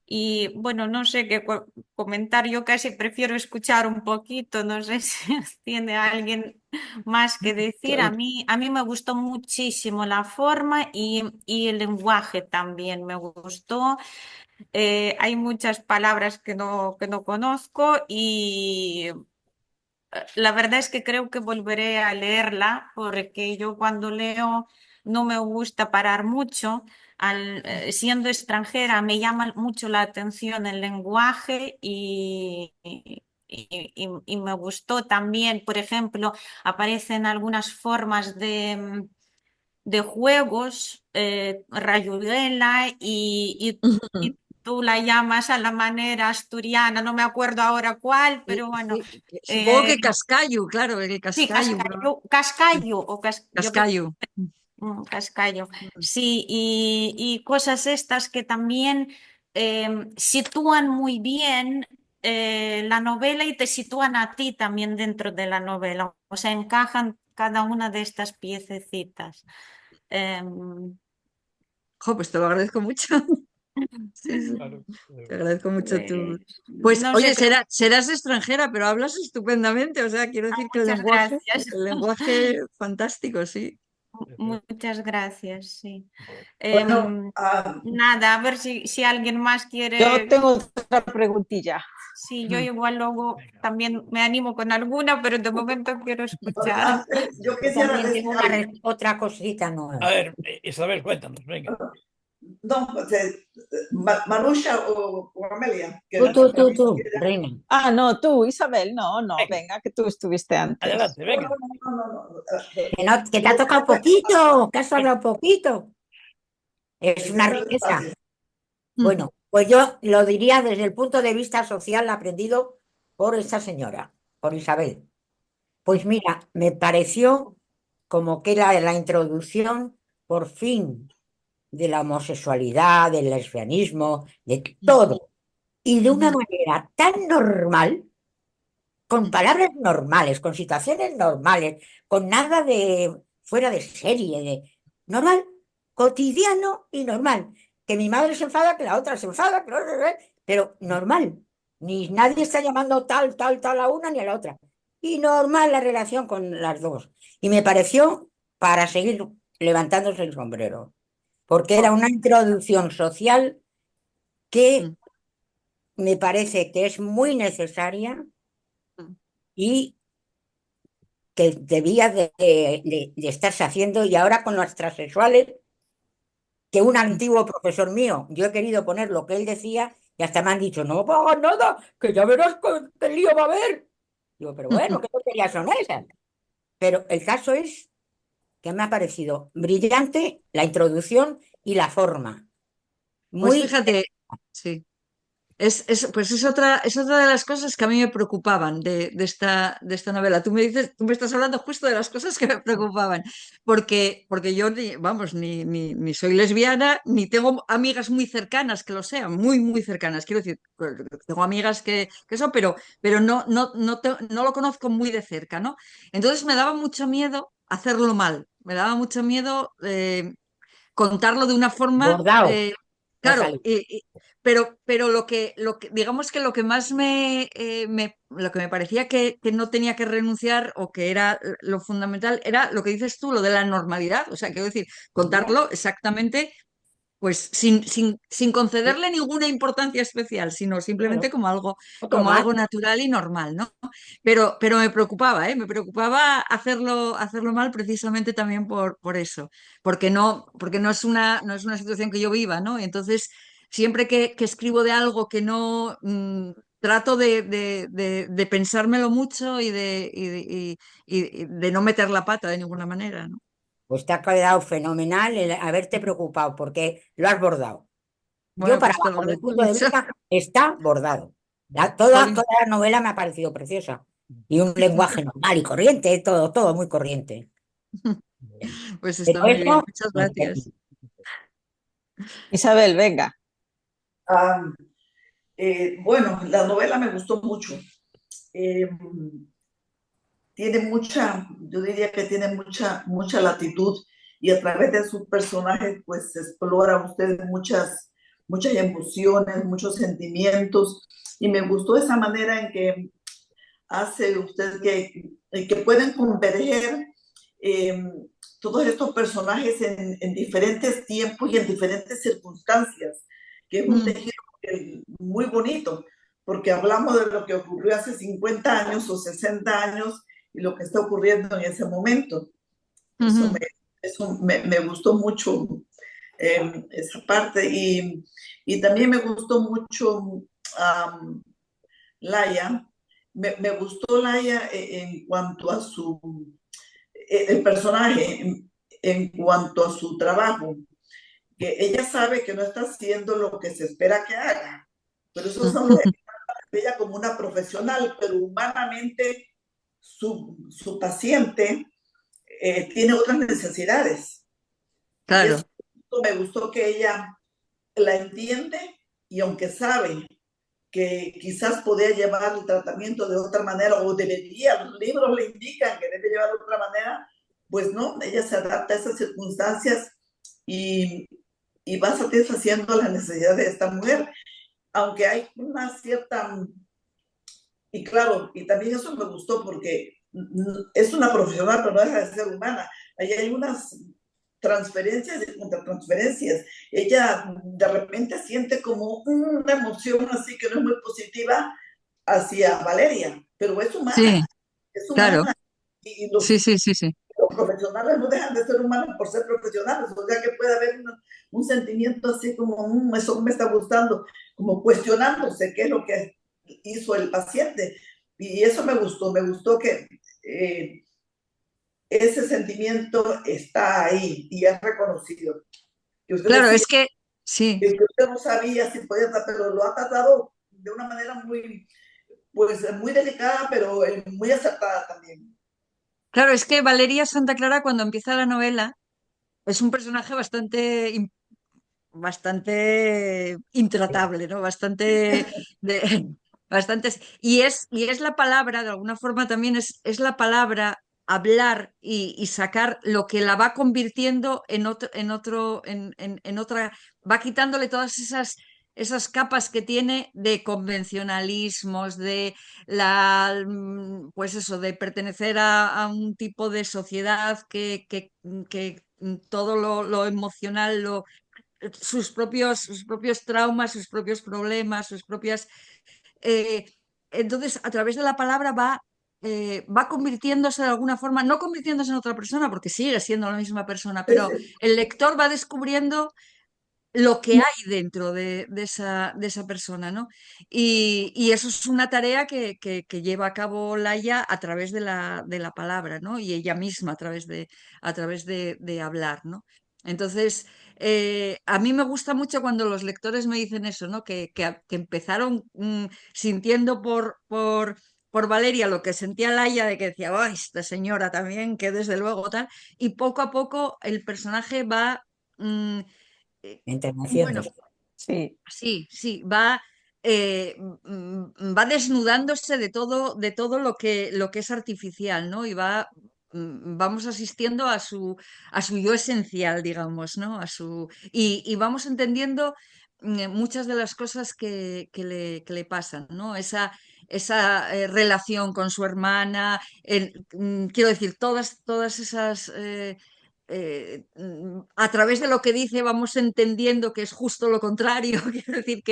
Y bueno, no sé qué comentar, yo casi prefiero escuchar un poquito, no sé si tiene alguien más que decir. A mí me gustó muchísimo la forma y el lenguaje también me gustó. Hay muchas palabras que no conozco y la verdad es que creo que volveré a leerla porque yo cuando leo no me gusta parar mucho. Siendo extranjera me llama mucho la atención el lenguaje y me gustó también, por ejemplo, aparecen algunas formas de juegos, rayuela y tú la llamas a la manera asturiana, no me acuerdo ahora cuál, pero bueno. Sí, supongo eh, que Cascayu, claro, el sí, Cascayu, cascayo, yo creo Cascayu. cascayo. Sí, y cosas estas que también sitúan muy bien la novela y te sitúan a ti también dentro de la novela. O sea, encajan cada una de estas piececitas. Em, Jo, pues te lo agradezco mucho. Sí, sí, Claro. te agradezco mucho eh, Pues, no sé, oye, serás extranjera, pero hablas estupendamente. O sea, quiero decir que muchas gracias. el lenguaje fantástico, sí. Muchas gracias, sí. Bueno, Em, Nada, a ver si alguien más Yo quiere. tengo otra preguntilla. Sí, yo igual luego también me animo con alguna, pero de momento quiero escuchar. antes yo Yo quisiera también decir tengo algo. otra cosita A nueva. ver, Isabel, cuéntanos, venga. No, pues, Marusha o Amelia, que Tú, reina. Ah, no, tú, Isabel, no, no, Venga, venga, que tú estuviste antes. adelante, no, no, venga. no, no, no, no. Que te ha tocado poquito, que has hablado poquito. Es una Primero riqueza. despacio. Bueno, pues yo lo diría desde el punto de vista social aprendido por esta señora, por Isabel. Pues mira, me pareció como que era la introducción, por fin, de la homosexualidad, del lesbianismo, de todo. Y de una manera tan normal, con palabras normales, con situaciones normales, con nada de fuera de serie, de normal, cotidiano y normal. Que mi madre se enfada, que la otra se enfada, pero normal. Ni nadie está llamando tal, tal, tal a una ni a la otra. Y normal la relación con las dos. Y me pareció para seguir levantándose el sombrero, porque era una introducción social que me parece que es muy necesaria y que debía de estarse haciendo y ahora con las transexuales, que un antiguo profesor mío, yo he querido poner lo que él decía y hasta me han dicho, no hagas nada, que ya verás qué lío va a haber. Digo, pero bueno, ¿qué tonterías son esas? Pero el caso es que me ha parecido brillante la introducción y la forma. Pues Muy... fíjate, sí. Pues es otra de las cosas que a mí me preocupaban de esta novela. Tú me estás hablando justo de las cosas que me preocupaban, porque yo, vamos, ni soy lesbiana, ni tengo amigas muy cercanas que lo sean, muy, muy cercanas. Quiero decir, tengo amigas que eso, pero no lo conozco muy de cerca, ¿no? Entonces me daba mucho miedo hacerlo mal, me daba mucho miedo contarlo de una forma, Bordado, va a claro, salir. pero digamos que lo que más lo que me parecía que no tenía que renunciar o que era lo fundamental era lo que dices tú, lo de la normalidad, o sea, quiero decir, contarlo exactamente. Pues sin concederle ninguna importancia especial, sino simplemente Claro, otro como más. algo natural y normal, ¿no? Pero me preocupaba, ¿eh? Me preocupaba hacerlo mal precisamente también por eso, porque no es una situación que yo viva, ¿no? Entonces, siempre que escribo de algo que no trato de pensármelo mucho y de no meter la pata de ninguna manera, ¿no? Pues te ha quedado fenomenal el haberte preocupado porque lo has bordado. Yo, Bueno, para pues te lo bajo mi agradezco punto de mucho. vista, está bordado. Toda Jolín, la novela me ha parecido preciosa. Y un lenguaje normal y corriente, todo muy corriente. pues Pero está muy bien, eso, muchas gracias. Isabel, venga. Ah, bueno, la novela me gustó mucho. Eh, Tiene mucha, yo diría que tiene mucha latitud y a través de sus personajes pues explora usted muchas emociones, muchos sentimientos y me gustó esa manera en que hace usted que pueden converger eh, todos estos personajes en diferentes tiempos y en diferentes circunstancias, que es un tejido muy bonito, porque hablamos de lo que ocurrió hace 50 años o 60 años y lo que está ocurriendo en ese momento. Eso me gustó mucho, esa parte, y también me gustó mucho Laia. Me gustó Laia en cuanto a el personaje, en cuanto a su trabajo, que ella sabe que no está haciendo lo que se espera que haga, pero eso solo es ella como una profesional, pero humanamente su paciente tiene otras necesidades. Y Claro, eso me gustó que ella la entiende y aunque sabe que quizás podía llevar el tratamiento de otra manera o debería, los libros le indican que debe llevar de otra manera, pues no, ella se adapta a esas circunstancias y, y va satisfaciendo las necesidades de esta mujer, aunque hay una cierta, y claro, y también eso me gustó porque es una profesional, pero no deja de ser humana. Ahí hay unas transferencias y contratransferencias. Ella de repente siente como una emoción así que no es muy positiva hacia Valeria, pero es sí, humana, es claro, humana. Y sí, sí, sí, sí. los profesionales no dejan de ser humanos por ser profesionales, o sea que puede haber un sentimiento así como, eso me está gustando, como cuestionándose qué es lo que hizo el paciente. Y eso me gustó que ese sentimiento está ahí y es reconocido. Que usted Claro, decía es que sí. que usted no sabía si podía tratar, pero lo ha tratado de una manera muy, pues, muy delicada, pero muy acertada también. Claro, es que Valeria Santa Clara, cuando empieza la novela, es un personaje bastante intratable, ¿no? De, y es la palabra, de alguna forma también es la palabra hablar y sacar lo que la va convirtiendo en otra, va quitándole todas esas capas que tiene de convencionalismos, pues eso, de pertenecer a un tipo de sociedad que todo lo emocional sus propios traumas, sus propios problemas, sus propias... eh, entonces, a través de la palabra va convirtiéndose de alguna forma, no convirtiéndose en otra persona, porque sigue siendo la misma persona, pero el lector va descubriendo lo que hay dentro de esa persona, ¿no? Y eso es una tarea que lleva a cabo Laia a través de la palabra, ¿no? Y ella misma a través de hablar, ¿no? Entonces, a mí me gusta mucho cuando los lectores me dicen eso, ¿no? Que empezaron sintiendo por Valeria lo que sentía Laia, de que decía, ¡ay, esta señora también, que desde luego tal! Y poco a poco el personaje va... bueno, Enterneciéndose. Sí, sí, va desnudándose de todo lo que es artificial, ¿no? Y vamos asistiendo a su yo esencial, digamos, ¿no? Y vamos entendiendo muchas de las cosas que le pasan, ¿no? Esa relación con su hermana, quiero decir, todas esas... a través de lo que dice vamos entendiendo que es justo lo contrario, quiero decir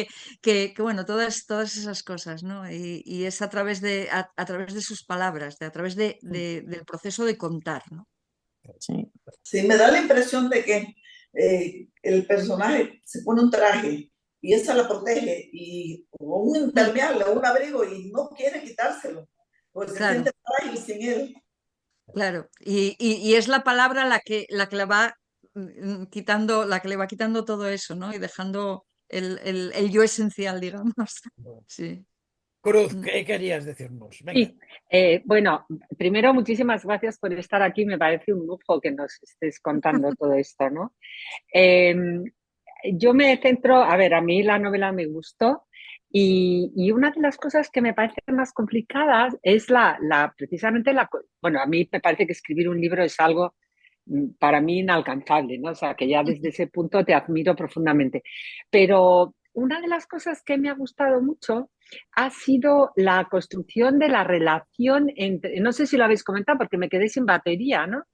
bueno, todas esas cosas, ¿no? Y es a través de sus palabras, a través del proceso de contar, ¿no? sí. Sí, me da la impresión de que el personaje se pone un traje y esa la protege, y o un impermeable, o un abrigo, y no quiere quitárselo, porque se Claro, siente frágil sin él. claro. Y es la palabra la que le va quitando, la que le va quitando todo eso, ¿no? Y dejando el yo esencial, digamos. Sí. Cruz, Mm. ¿qué querías decirnos? Venga. Sí, bueno, primero muchísimas gracias por estar aquí. Me parece un lujo que nos estés contando todo esto, ¿no? Eh, yo me centro, a ver, a mí la novela me gustó y una de las cosas que me parece más complicadas es precisamente bueno, a mí me parece que escribir un libro es algo para mí inalcanzable, ¿no? O sea, que ya desde ese punto te admiro profundamente. Pero una de las cosas que me ha gustado mucho ha sido la construcción de la relación entre, no sé si lo habéis comentado porque me quedé sin batería, ¿no?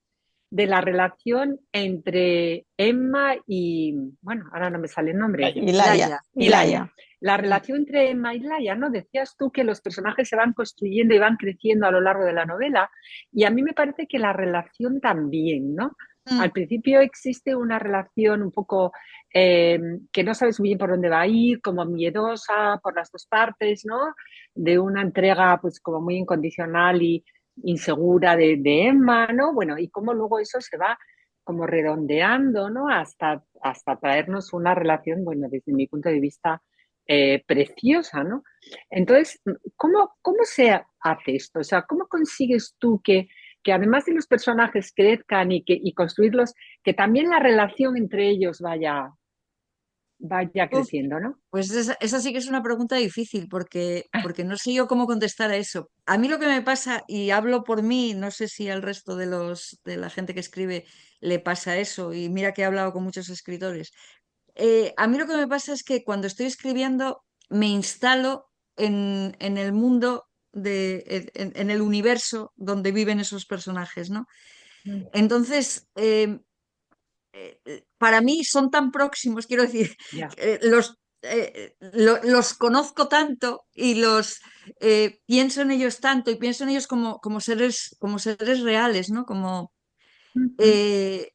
De la relación entre Emma y, bueno, ahora no me sale el nombre, Laia. Y Laia, Laia. y y Laia. Laia. La relación entre Emma y Laia, ¿no? Decías tú que los personajes se van construyendo y van creciendo a lo largo de la novela, y a mí me parece que la relación también, ¿no? Al Mm. principio existe una relación un poco que no sabes muy bien por dónde va a ir, como miedosa por las dos partes, ¿no? De una entrega pues como muy incondicional y insegura de Emma, ¿no? Bueno, y cómo luego eso se va como redondeando, ¿no? Hasta traernos una relación, bueno, desde mi punto de vista, preciosa, ¿no? Entonces, ¿cómo se hace esto? O sea, ¿cómo consigues tú que además de los personajes crezcan y construirlos, que también la relación entre ellos vaya Uf, creciendo, ¿no? pues esa sí que es una pregunta difícil porque no sé yo cómo contestar a eso. A mí lo que me pasa, y hablo por mí, no sé si al resto de la gente que escribe le pasa eso, y mira que he hablado con muchos escritores. A mí lo que me pasa es que cuando estoy escribiendo me instalo en el mundo, en el universo donde viven esos personajes, ¿no? Entonces, para mí son tan próximos, quiero decir, Ya. los conozco tanto y pienso en ellos tanto y pienso en ellos como seres reales, ¿no? Eh,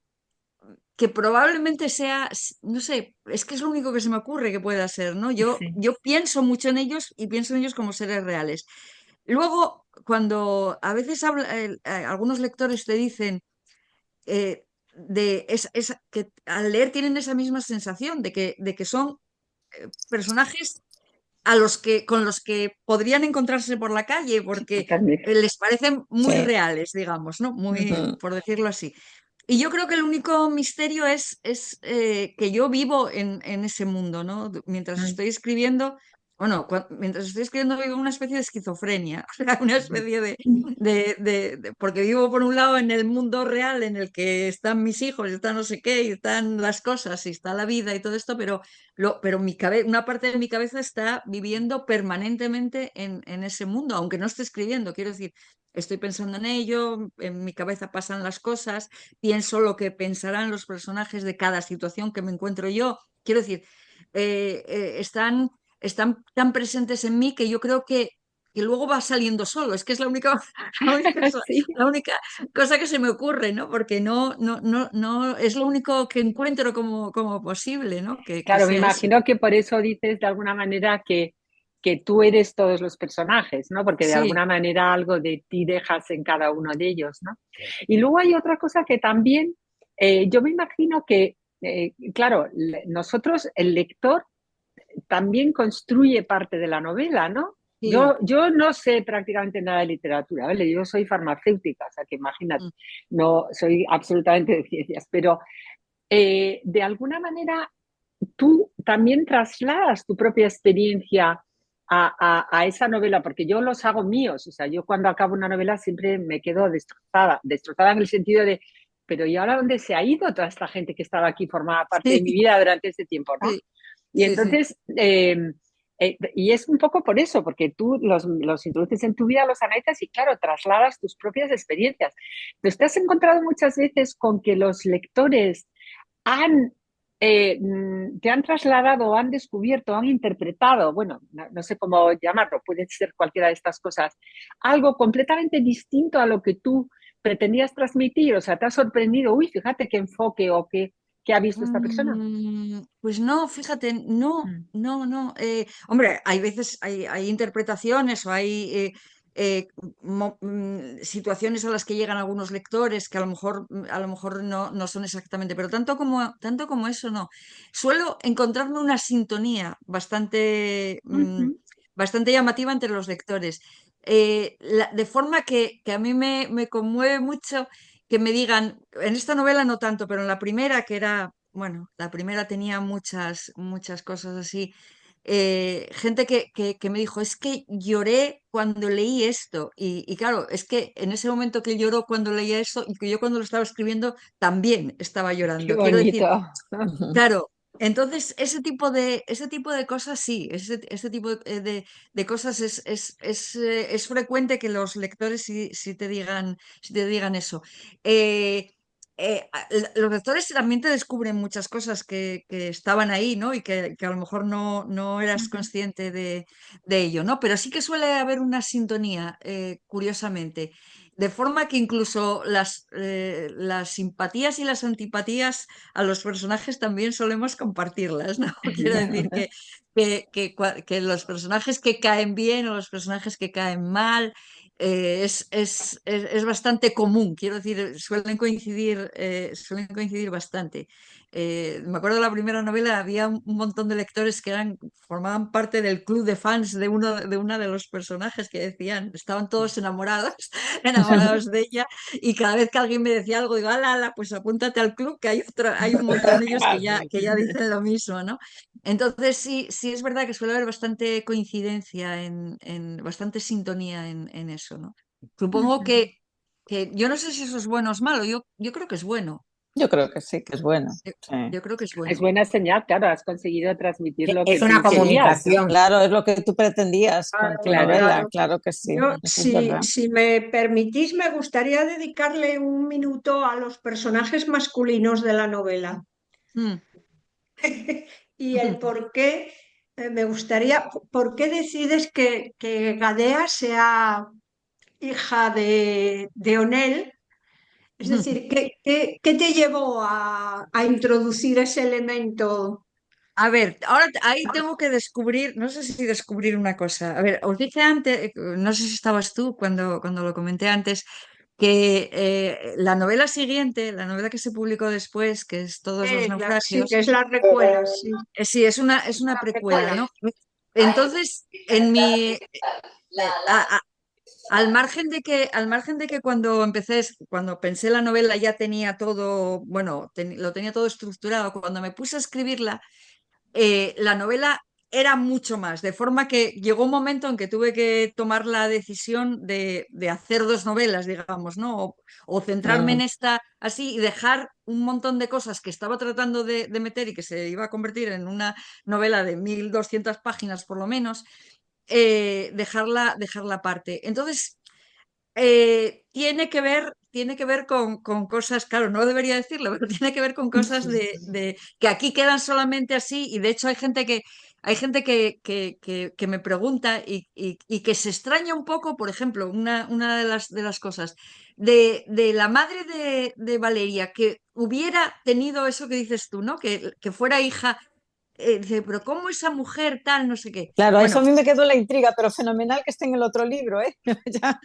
que probablemente sea, no sé, es que es lo único que se me ocurre que pueda ser, ¿no? Sí. Yo pienso mucho en ellos y pienso en ellos como seres reales. Luego, cuando a veces algunos lectores te dicen que al leer tienen esa misma sensación de que son personajes con los que podrían encontrarse por la calle porque Totalmente. les parecen muy Sí. reales, digamos, ¿no? Muy, Ujú. por decirlo así. Y yo creo que el único misterio es que yo vivo en ese mundo, ¿no? Mientras estoy escribiendo, bueno, mientras estoy escribiendo vivo una especie de esquizofrenia, o sea, una especie porque vivo por un lado en el mundo real en el que están mis hijos, y están no sé qué, y están las cosas, y está la vida y todo esto, pero una parte de mi cabeza está viviendo permanentemente en ese mundo, aunque no esté escribiendo, quiero decir. Estoy pensando en ello, en mi cabeza pasan las cosas, pienso lo que pensarán los personajes de cada situación que me encuentro yo. Quiero decir, están tan presentes en mí que yo creo que luego va saliendo solo. Es que es Sí. la única cosa que se me ocurre, ¿no? Porque no es lo único que encuentro como posible, ¿no? Que Claro, me sea eso. imagino que por eso dices de alguna manera que tú eres todos los personajes, ¿no? Porque de Sí. alguna manera algo de ti dejas en cada uno de ellos, ¿no? Y luego hay otra cosa que también, yo me imagino que, claro, nosotros, el lector, también construye parte de la novela, ¿no? Sí. Yo no sé prácticamente nada de literatura, ¿vale? Yo soy farmacéutica, o sea que imagínate, Mm. no soy absolutamente de ciencias, pero de alguna manera tú también trasladas tu propia experiencia a esa novela, porque yo los hago míos, o sea, yo cuando acabo una novela siempre me quedo destrozada en el sentido de, pero ¿y ahora dónde se ha ido toda esta gente que estaba aquí, formaba parte de Sí, mi vida durante este tiempo, ¿no? sí, Y sí, sí. entonces, y es un poco por eso, porque tú los introduces en tu vida, los analizas y claro, trasladas tus propias experiencias. Entonces, te has encontrado muchas veces con que los lectores han, te han trasladado, han descubierto, han interpretado, bueno, no sé cómo llamarlo, puede ser cualquiera de estas cosas, algo completamente distinto a lo que tú pretendías transmitir, o sea, te ha sorprendido, uy, fíjate qué enfoque o qué ¿Qué ha visto esta persona? Pues no, fíjate, no, Mm. no. Hombre, hay veces, hay interpretaciones o hay situaciones a las que llegan algunos lectores que a lo mejor no son exactamente, pero tanto como eso no. Suelo encontrarme una sintonía Ujú. bastante llamativa entre los lectores. De forma que a mí me conmueve mucho que me digan, en esta novela no tanto, pero en la primera, que era, bueno, la primera tenía muchas cosas así. Gente que me dijo, es que lloré cuando leí esto. Y claro, es que en ese momento que lloró cuando leía esto, y que yo cuando lo estaba escribiendo también estaba Qué llorando. Quiero decir, bonito. claro, entonces ese tipo de cosas sí, ese tipo de cosas es frecuente que los lectores sí te digan eso. Eh, los lectores también te descubren muchas cosas que estaban ahí, ¿no? Y que a lo mejor no eras Ujú. consciente de ello, ¿no? Pero sí que suele haber una sintonía, curiosamente. De forma que incluso las simpatías y las antipatías a los personajes también solemos compartirlas, ¿no? Quiero decir que los personajes que caen bien o los personajes que caen mal es bastante común, quiero decir, suelen coincidir bastante. Me acuerdo de la primera novela, había un montón de lectores que formaban parte del club de fans de una de los personajes que decían, estaban todos enamorados, enamorados de ella, y cada vez que alguien me decía algo, digo, ala, ala, pues apúntate al club, que hay un montón de ellos que ya dicen lo mismo, ¿no? Entonces sí es verdad que suele haber bastante coincidencia bastante sintonía en eso, ¿no? Supongo Ujú. que yo no sé si eso es bueno o es malo, yo creo que es bueno. Yo creo que sí, que es bueno. Yo, Sí. yo creo que es Es bueno. buena señal, claro, has conseguido transmitir lo que Es una tú querías, ¿no? comunicación. Claro, es lo que tú pretendías con tu Claro, Claro. novela, claro. claro que sí, Yo, eso es verdad. si me permitís, me gustaría dedicarle un minuto a los personajes masculinos de la novela Mm. y el por qué, me gustaría, por qué decides que Gadea sea hija de Onel. Es decir, ¿qué te llevó a introducir ese elemento? A ver, ahora ahí tengo que descubrir, no sé si descubrir una cosa. A ver, os dije antes, no sé si estabas tú cuando lo comenté antes, que la novela siguiente, la novela que se publicó después, que es Todos los Sí, que naufragios, es la recuela, sí. sí, es una precuela, ¿no? Hay Entonces, en mi, la, a- al margen de que cuando pensé la novela ya tenía todo, bueno, lo tenía todo estructurado, cuando me puse a escribirla, la novela era mucho más, de forma que llegó un momento en que tuve que tomar la decisión de hacer dos novelas, digamos, ¿no? O centrarme en esta así y dejar un montón de cosas que estaba tratando de meter y que se iba a convertir en una novela de 1200 páginas por lo menos, dejarla aparte. Entonces, tiene que ver con cosas, claro, no debería decirlo, pero tiene que ver con cosas que aquí quedan solamente así, y de hecho hay gente que me pregunta y que se extraña un poco, por ejemplo, una de las cosas, de la madre de Valeria, que hubiera tenido eso que dices tú, ¿no? Que fuera hija, dice, pero ¿cómo esa mujer tal, no sé qué? Claro, eso a Bueno, mí me quedó la intriga, pero fenomenal que esté en el otro libro, ¿eh? Ya.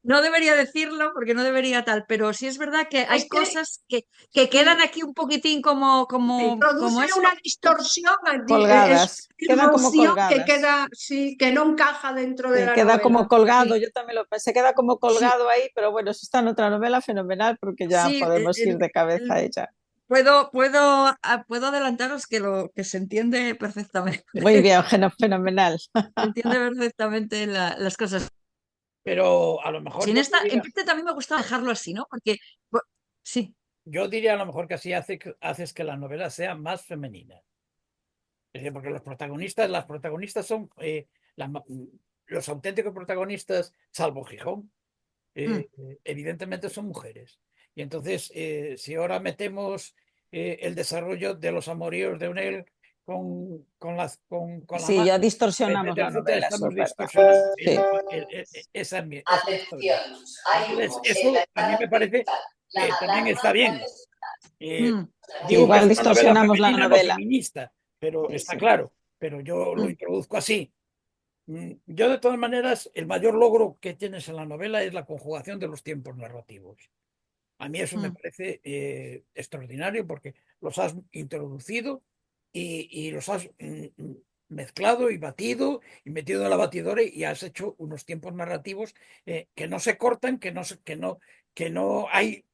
no debería decirlo porque no debería tal, pero sí es verdad que hay Es que cosas que quedan aquí un poquitín como produce eso. una distorsión, es Colgadas, una quedan como emoción que colgadas. queda, sí, que no encaja dentro de Sí, la queda novela. como colgado, Sí, yo también lo pensé, queda como sí, colgado ahí, pero bueno, eso está en otra novela fenomenal porque ya sí, podemos ir de cabeza a ella. puedo adelantaros que lo que se entiende perfectamente. Muy bien, fenomenal. Se entiende perfectamente las cosas. Pero a lo mejor Si en parte también me gusta dejarlo así, ¿no? Porque, sí. yo diría a lo mejor que así haces que la novela sea más femenina. Es decir, porque las protagonistas son los auténticos protagonistas, salvo Gijón, Mm. evidentemente son mujeres. Y entonces, si ahora metemos el desarrollo de los amoríos de Unel con la Sí, ya madre, distorsionamos etcétera, la etcétera, novela, eso estamos es verdad. distorsionando Sí. esa historia. atención, hay Entonces, humo en la eso a mí entrada me parece principal. La que también alarma está bien. puede sonar. Eh, Mm, digo que es Igual una novela distorsionamos la femenina, no novela. feminista, pero Sí, está sí. claro, pero yo lo mm, introduzco así. Yo, de todas maneras, el mayor logro que tienes en la novela es la conjugación de los tiempos narrativos. A mí eso me mm. parece extraordinario porque los has introducido y los has mezclado y batido y metido en la batidora y has hecho unos tiempos narrativos que no se cortan, que no hay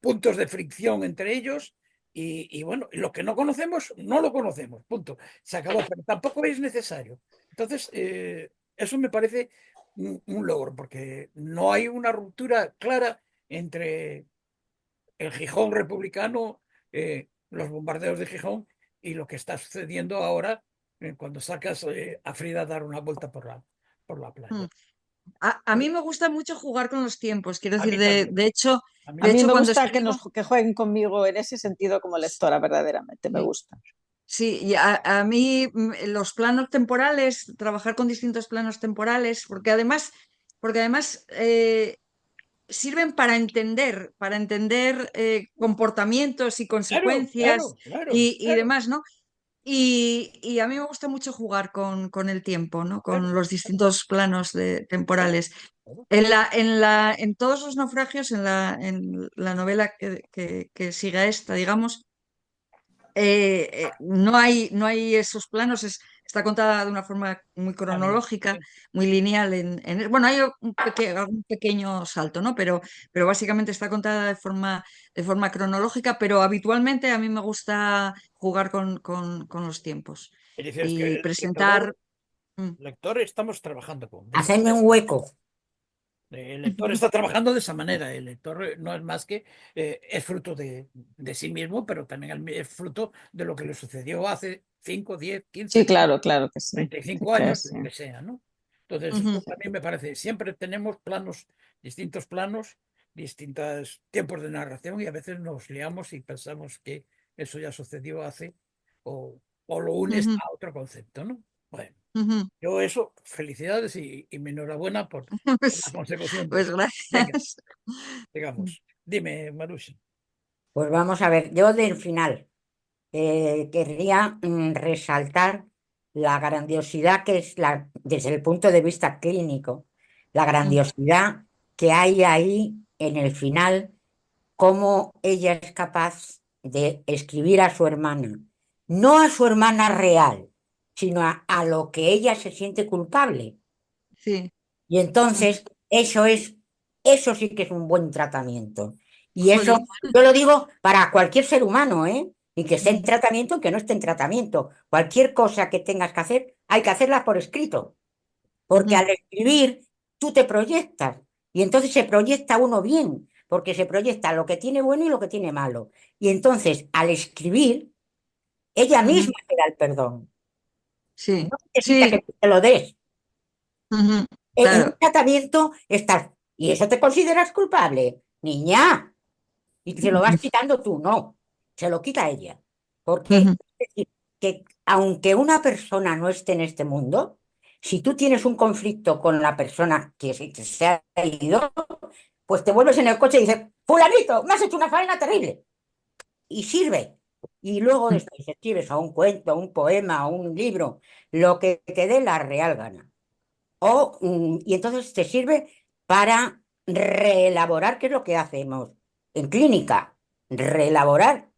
puntos de fricción entre ellos. Y bueno, lo que no conocemos, no lo conocemos, punto. Se acabó, pero tampoco es necesario. Entonces, eso me parece un logro, porque no hay una ruptura clara entre el Gijón republicano, los bombardeos de Gijón y lo que está sucediendo ahora cuando sacas a Frida a dar una vuelta por la Mm. playa. A mí me gusta mucho jugar con los tiempos, quiero A decir, mí también, a mí A mí me cuando gusta que, escribo, que jueguen conmigo en ese sentido como lectora, verdaderamente, me sí, gusta. sí, y a mí los planos temporales, trabajar con distintos planos temporales, porque además sirven para entender comportamientos y Claro, consecuencias claro, claro, y claro, demás, ¿no? Y a mí me gusta mucho jugar con el tiempo, ¿no? claro, Con los distintos planos claro, temporales. claro. En todos los naufragios, en la novela que sigue a esta, digamos, no hay esos planos, está contada de una forma muy Ah, bien, cronológica, bien. muy lineal. Bueno, hay algún pequeño salto, ¿no? Pero básicamente está contada de forma cronológica, pero habitualmente a mí me gusta jugar con los tiempos Es decir, es que y el espectador, presentar. mm, lector, estamos trabajando de esa Hacerme manera. un hueco. El lector está trabajando de esa manera. El lector no es más que es fruto de sí mismo, pero también es fruto de lo que le sucedió hace 5, 10, Sí, 15, claro, claro que sí. 35 Que años, sí. lo que sea, ¿no? Entonces, ujú, esto también me parece, siempre tenemos planos, distintos tiempos de narración y a veces nos liamos y pensamos que eso ya sucedió hace o lo unes ujú, a otro concepto, ¿no? Bueno, ujú. yo eso, felicidades y mi enhorabuena por la Pues, consecución de pues eso. Venga, gracias. digamos. Dime, Marusha. Pues vamos a ver, yo del final querría resaltar la grandiosidad que es desde el punto de vista clínico, la Mm, grandiosidad que hay ahí en el final, cómo ella es capaz de escribir a su hermana, no a su hermana real, sino a lo que ella se siente culpable. sí. Y Mm, entonces, eso sí que es un buen tratamiento. Y eso, jolín. yo lo digo para cualquier ser humano, ¿eh? Y que esté en Mm, tratamiento, que no esté en tratamiento. Cualquier cosa que tengas que hacer, hay que hacerla por escrito. Porque ujú, al escribir, tú te proyectas. Y entonces se proyecta uno bien, porque se proyecta lo que tiene bueno y lo que tiene malo. Y entonces, al escribir, ella ujú, misma te da el perdón. sí, No necesita sí. que tú te lo des. Ujú, En un claro. tratamiento estás, ¿y eso te consideras culpable? Niña, y se lo vas quitando tú, no, se lo quita ella. Porque Ujú, es decir, que aunque una persona no esté en este mundo, si tú tienes un conflicto con la persona que se ha ido, pues te vuelves en el coche y dices, fulanito, me has hecho una faena terrible. Y sirve. Y luego después escribes a un cuento, a un poema, a un libro, lo que te dé la real gana. Y entonces te sirve para reelaborar, ¿qué es lo que hacemos en clínica? Reelaborar,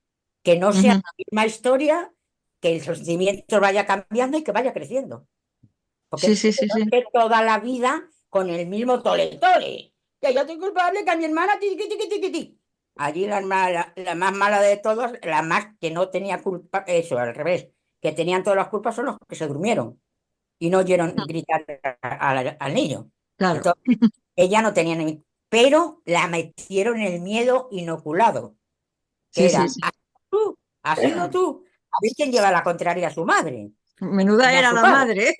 que no sea ujú. la misma historia, que el sentimiento vaya cambiando y que vaya creciendo. Porque Sí, sí, sí, no sí. esté toda la vida con el mismo tole-tole. Que yo soy culpable, que a mi hermana, tiqui, tiqui, tiqui, tiqui. Allí la más mala de todos, la más que no tenía culpa, eso, al revés, que tenían todas las culpas son los que se durmieron y no oyeron gritar al niño. Claro. Entonces, ella no tenía ni... Pero la metieron en el miedo inoculado, que Sí, sí, era, sí. has sido tú. A ver quién lleva la contraria a su madre Menuda y a era su la padre. madre, ¿eh?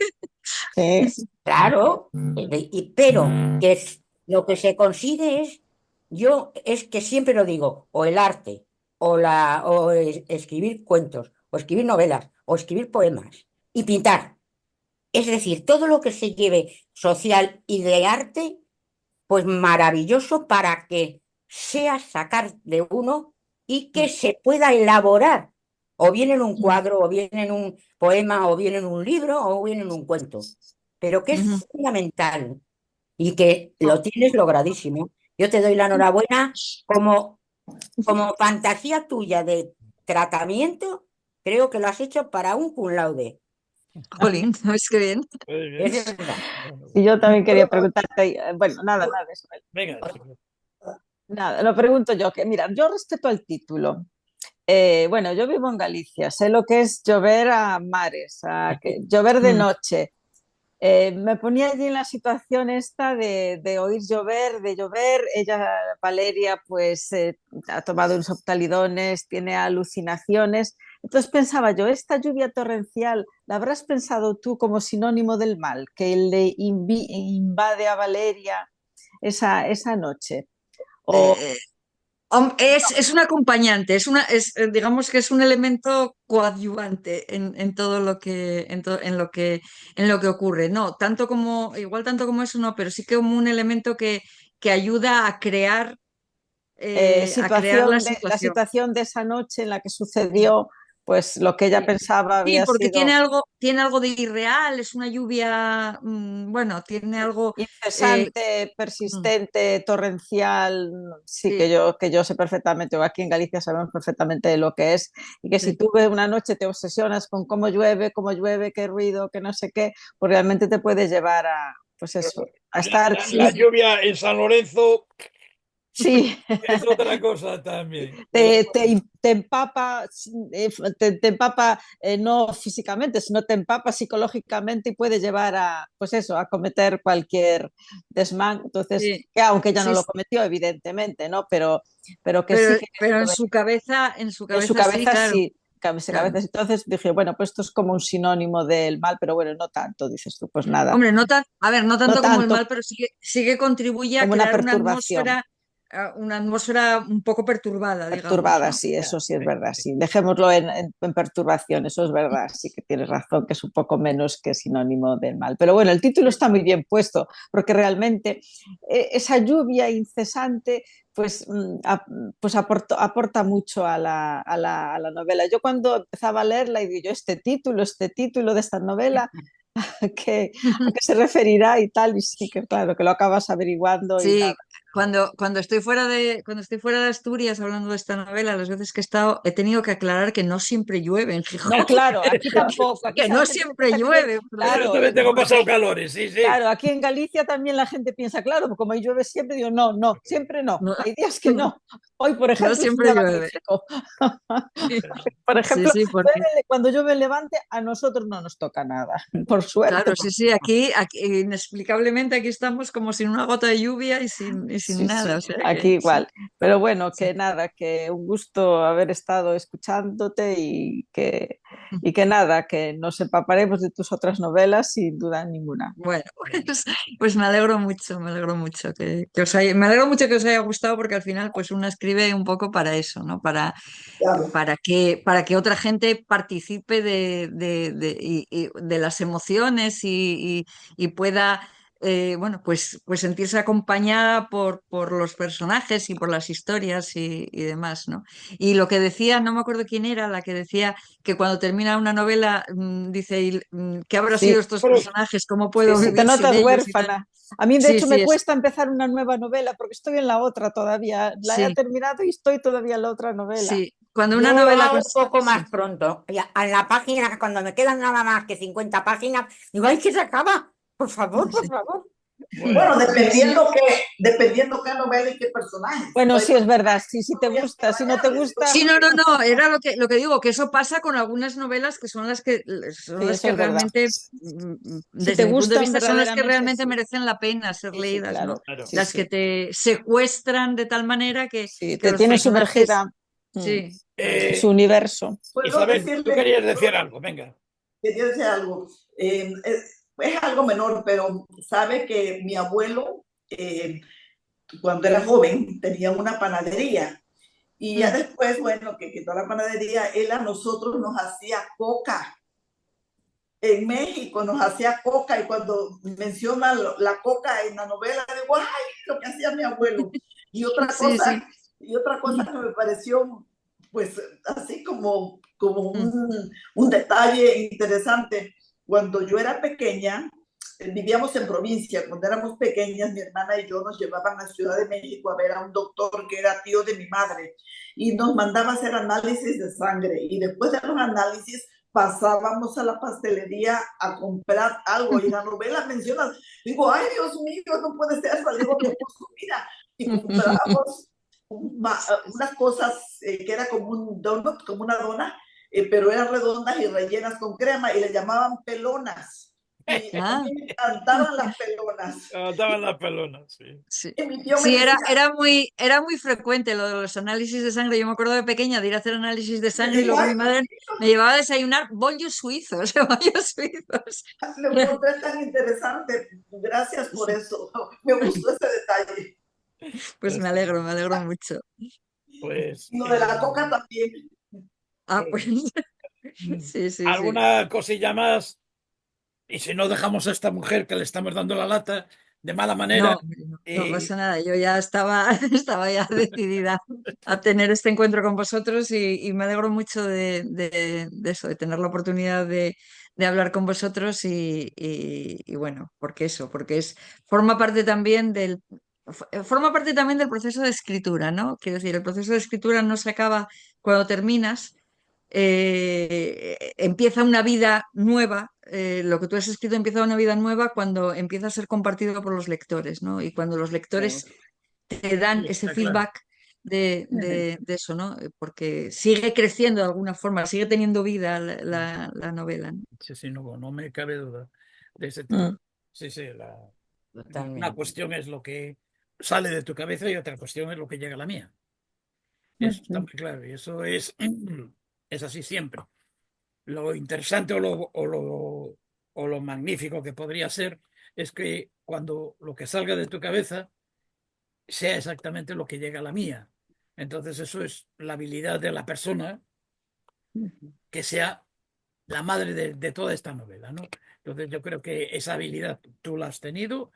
Sí, Claro, pero que lo que se consigue es que siempre lo digo, o el arte, escribir cuentos, o escribir novelas, o escribir poemas, y pintar. Es decir, todo lo que se lleve social y de arte, pues maravilloso para que sea sacar de uno y que se pueda elaborar, o bien en un cuadro, o bien en un poema, o bien en un libro, o bien en un cuento, pero que Ujú. es fundamental y que lo tienes logradísimo. Yo te doy la enhorabuena como, como fantasía tuya de tratamiento, creo que lo has hecho para un cum laude. Jolín, ¿sabes qué bien? Muy bien. Es verdad. Bueno, Y yo también quería Bueno, preguntarte, bueno, nada, Isabel. venga, chico. Nada, lo pregunto yo, que mira, yo respeto al título. Bueno, yo vivo en Galicia, sé lo que es llover a mares, llover de Mm. noche. Me ponía allí en la situación esta de oír llover, de llover. Ella, Valeria, pues ha tomado unos oftalidones, tiene alucinaciones. Entonces pensaba yo, esta lluvia torrencial, ¿la habrás pensado tú como sinónimo del mal que le invade a Valeria esa noche? O, Eh, es un acompañante, digamos que es un elemento coadyuvante en todo lo que, en lo que ocurre. No, igual tanto como eso no, pero sí que como un elemento que ayuda a crear la situación. situación de esa noche en la que sucedió, pues lo que ella Sí, pensaba sí, había porque sido tiene algo de irreal, es una lluvia, bueno, tiene algo. eh, incesante, mm, persistente, torrencial. Sí, sí, que yo sé perfectamente, o aquí en Galicia sabemos perfectamente lo que es, y que si sí. tú ves una noche te obsesionas con cómo llueve, qué ruido, qué no sé qué, pues realmente te puede llevar a, pues eso, a estar, La lluvia en San Lorenzo sí, es otra cosa también. Pero te empapa, te empapa no físicamente, sino te empapa psicológicamente y puede llevar a, pues eso, a cometer cualquier desmán. Entonces, Sí, que aunque ella no sí, lo cometió, evidentemente, ¿no? Pero que sí pero, que pero en su en su cabeza sí, cabeza claro, sí. claro. Entonces dije, bueno, pues esto es como un sinónimo del mal, pero bueno, no tanto, dices tú, pues nada, Hombre, a ver, no no tanto como el tanto mal, pero sí que contribuye a como una crear perturbación. una atmósfera un poco perturbada, digamos, Perturbada, ¿no? sí, eso sí es venga, verdad, sí. Dejémoslo en perturbación, eso es verdad, sí que tienes razón, que es un poco menos que sinónimo del mal. Pero bueno, el título está muy bien puesto, porque realmente esa lluvia incesante pues, pues aporta mucho a la novela. Yo cuando empezaba a leerla y digo, yo, este título de esta novela, a qué se referirá y tal? Y sí, que claro, que lo acabas averiguando y nada. Sí, cuando estoy fuera de Asturias hablando de esta novela, las veces que he estado, he tenido que aclarar que no siempre llueve en No, Gijón, claro, aquí tampoco. Aquí que la no gente siempre piensa que, llueve, yo claro, también tengo pasado porque calores, sí, sí. claro, aquí en Galicia también la gente piensa, claro, pues como llueve siempre, digo, no, no, siempre no. no, Hay días que no. Hoy, por no ejemplo, es un siempre día llueve. magnífico. Bueno, Por Sí, ejemplo, sí, porque cuando llueve en Levante, a nosotros no nos toca nada, por suerte. claro, sí, sí, aquí inexplicablemente aquí estamos como sin una gota de lluvia y sin Sí, sí, nada, o sea aquí que sí, igual. Pero bueno, sí. que nada, que un gusto haber estado escuchándote y que nada, que nos empaparemos de tus otras novelas sin duda ninguna. Bueno, pues me alegro mucho me alegro mucho que os haya gustado porque al final pues uno escribe un poco para eso, ¿no? Claro. Para que otra gente participe y de las emociones y pueda bueno, pues sentirse acompañada por los personajes y por las historias y demás, ¿no? Y lo que decía, no me acuerdo quién era, la que decía que cuando termina una novela dice, ¿qué habrá sido Sí, estos personajes? ¿Cómo sí, puedo sí, te vivir sin notas ellos? Y tal. huérfana. A mí, de Sí, hecho, me sí, cuesta empezar una nueva novela porque estoy en la otra todavía. La he sí, terminado y estoy todavía en la otra novela. sí. Cuando una Yo lo novela, hago un poco sí. más pronto. Ya, en la página, cuando me quedan nada más que 50 páginas, digo, ¡ay, que se acaba! Por favor, por Sí, favor. bueno, Bueno, sí. dependiendo qué novela y qué personajes. Bueno, Hay sí, es personajes verdad. Sí, si te muy gusta, si no te entrañables, gusta, Sí, no, no, no, era lo que digo, que eso pasa con algunas novelas que son sí, las eso que es verdad. realmente, Si te desde mi punto de gustan vista, son las que verdaderamente, realmente sí. merecen la pena ser Sí, sí, leídas, ¿no? claro. claro. Sí, Las que sí. te secuestran de tal manera Sí, que te los tiene personajes, sumergida sí, en su universo. puedo Isabel, tú decirle, querías decir algo, venga. quería decir algo. Es algo menor, pero sabe que mi abuelo, cuando era joven, tenía una panadería. Y ya mm, después, bueno, que quitó la panadería, él a nosotros nos hacía coca. En México nos hacía coca y cuando menciona la coca en la novela, digo, ay, lo que hacía mi abuelo. Y otra sí, sí. cosa, y otra cosa que me pareció pues así como un detalle interesante. Cuando yo era pequeña, vivíamos en provincia. Cuando éramos pequeñas, mi hermana y yo nos llevaban a Ciudad de México a ver a un doctor que era tío de mi madre y nos mandaba a hacer análisis de sangre. Y después de los análisis pasábamos a la pastelería a comprar algo. Y en la novela menciona, digo, ay Dios mío, no puede ser, salimos mi esposo, mira, y comprábamos unas cosas que era como un donut, como una dona, pero eran redondas y rellenas con crema y le llamaban pelonas. Y a mí me encantaban las pelonas. Estaban las pelonas, sí. Sí, Y mi tío me sí, decía, era muy frecuente lo de los análisis de sangre. Yo me acuerdo de pequeña de ir a hacer análisis de sangre y digo, luego ay, mi madre me llevaba a desayunar bollos suizos, bollos suizos. lo encontré tan interesante. Gracias por eso. Me gustó ese detalle. Pues me alegro mucho. Pues, Y lo de la coca también. Ah, pues sí, sí, sí. ¿alguna cosilla más? Y si no, dejamos a esta mujer que le estamos dando la lata de mala manera. No pasa nada. Yo ya estaba ya decidida a tener este encuentro con vosotros y me alegro mucho de eso, de tener la oportunidad de hablar con vosotros y bueno, porque forma parte también del proceso de escritura, ¿no? Quiero decir, el proceso de escritura no se acaba cuando terminas. Empieza una vida nueva, lo que tú has escrito empieza una vida nueva cuando empieza a ser compartido por los lectores, ¿no? Y cuando los lectores te dan Sí, ese está feedback de eso, ¿no? Porque sigue creciendo de alguna forma, sigue teniendo vida la novela, ¿no? Sí, sí, no me cabe duda de ese tema. Sí, sí, una Totalmente. cuestión es lo que sale de tu cabeza y otra cuestión es lo que llega a la mía. Eso está muy claro y eso es así siempre. Lo interesante o lo magnífico que podría ser es que cuando lo que salga de tu cabeza sea exactamente lo que llega a la mía. Entonces eso es la habilidad de la persona que sea la madre de toda esta novela, ¿no? Entonces yo creo que esa habilidad tú la has tenido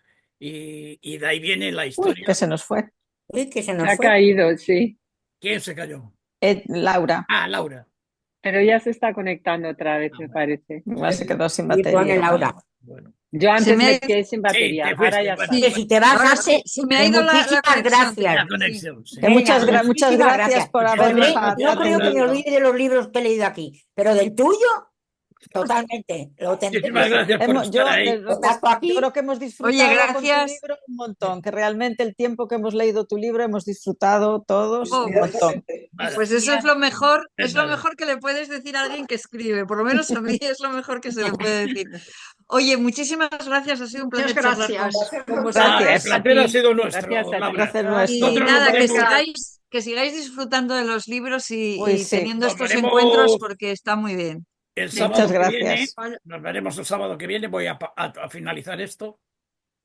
y de ahí viene la Uy, historia. que se nos fue. Uy, que se Se nos ha fue. caído, sí, ¿Quién se cayó? Laura, Ah, Laura. pero ya se está conectando otra vez, me bueno. parece. igual se quedó sin Y pone batería. Laura. Bueno. Yo Se antes me me ha- quedé sin Sí, batería, te fuiste, ahora ya bueno. está. Que si te vas, Ahora hace se me ha ido la muchísimas conexión. gracias. La conexión, sí. Que muchas, Venga, muchas muchísimas gracias por Porque habernos No creo que me atendido. olvide de los libros que he leído aquí, pero del tuyo, totalmente. Lo tendré Muchísimas gracias por estar Yo, ahí. lo saco aquí. yo creo que hemos Oye, disfrutado con tu gracias. libro un montón, que realmente el tiempo que hemos leído tu libro hemos disfrutado todos Oh, un montón. Vale. Pues eso es lo mejor, Es es lo nada. mejor que le puedes decir a alguien que escribe, por lo menos a mí es lo mejor que se le puede decir. Oye, muchísimas gracias, ha sido un Muchas placer charlar gracias. con Ah, vosotros. el Gracias. placer ha ti. sido nuestro, Gracias a ti. Laura. Placer Y nuestro. Nosotros nada, nos veremos, que sigáis disfrutando de los libros Uy, y sí. teniendo nos estos veremos encuentros porque está muy bien. el Muchas sábado que gracias. viene. Nos veremos el sábado que viene. Voy a finalizar esto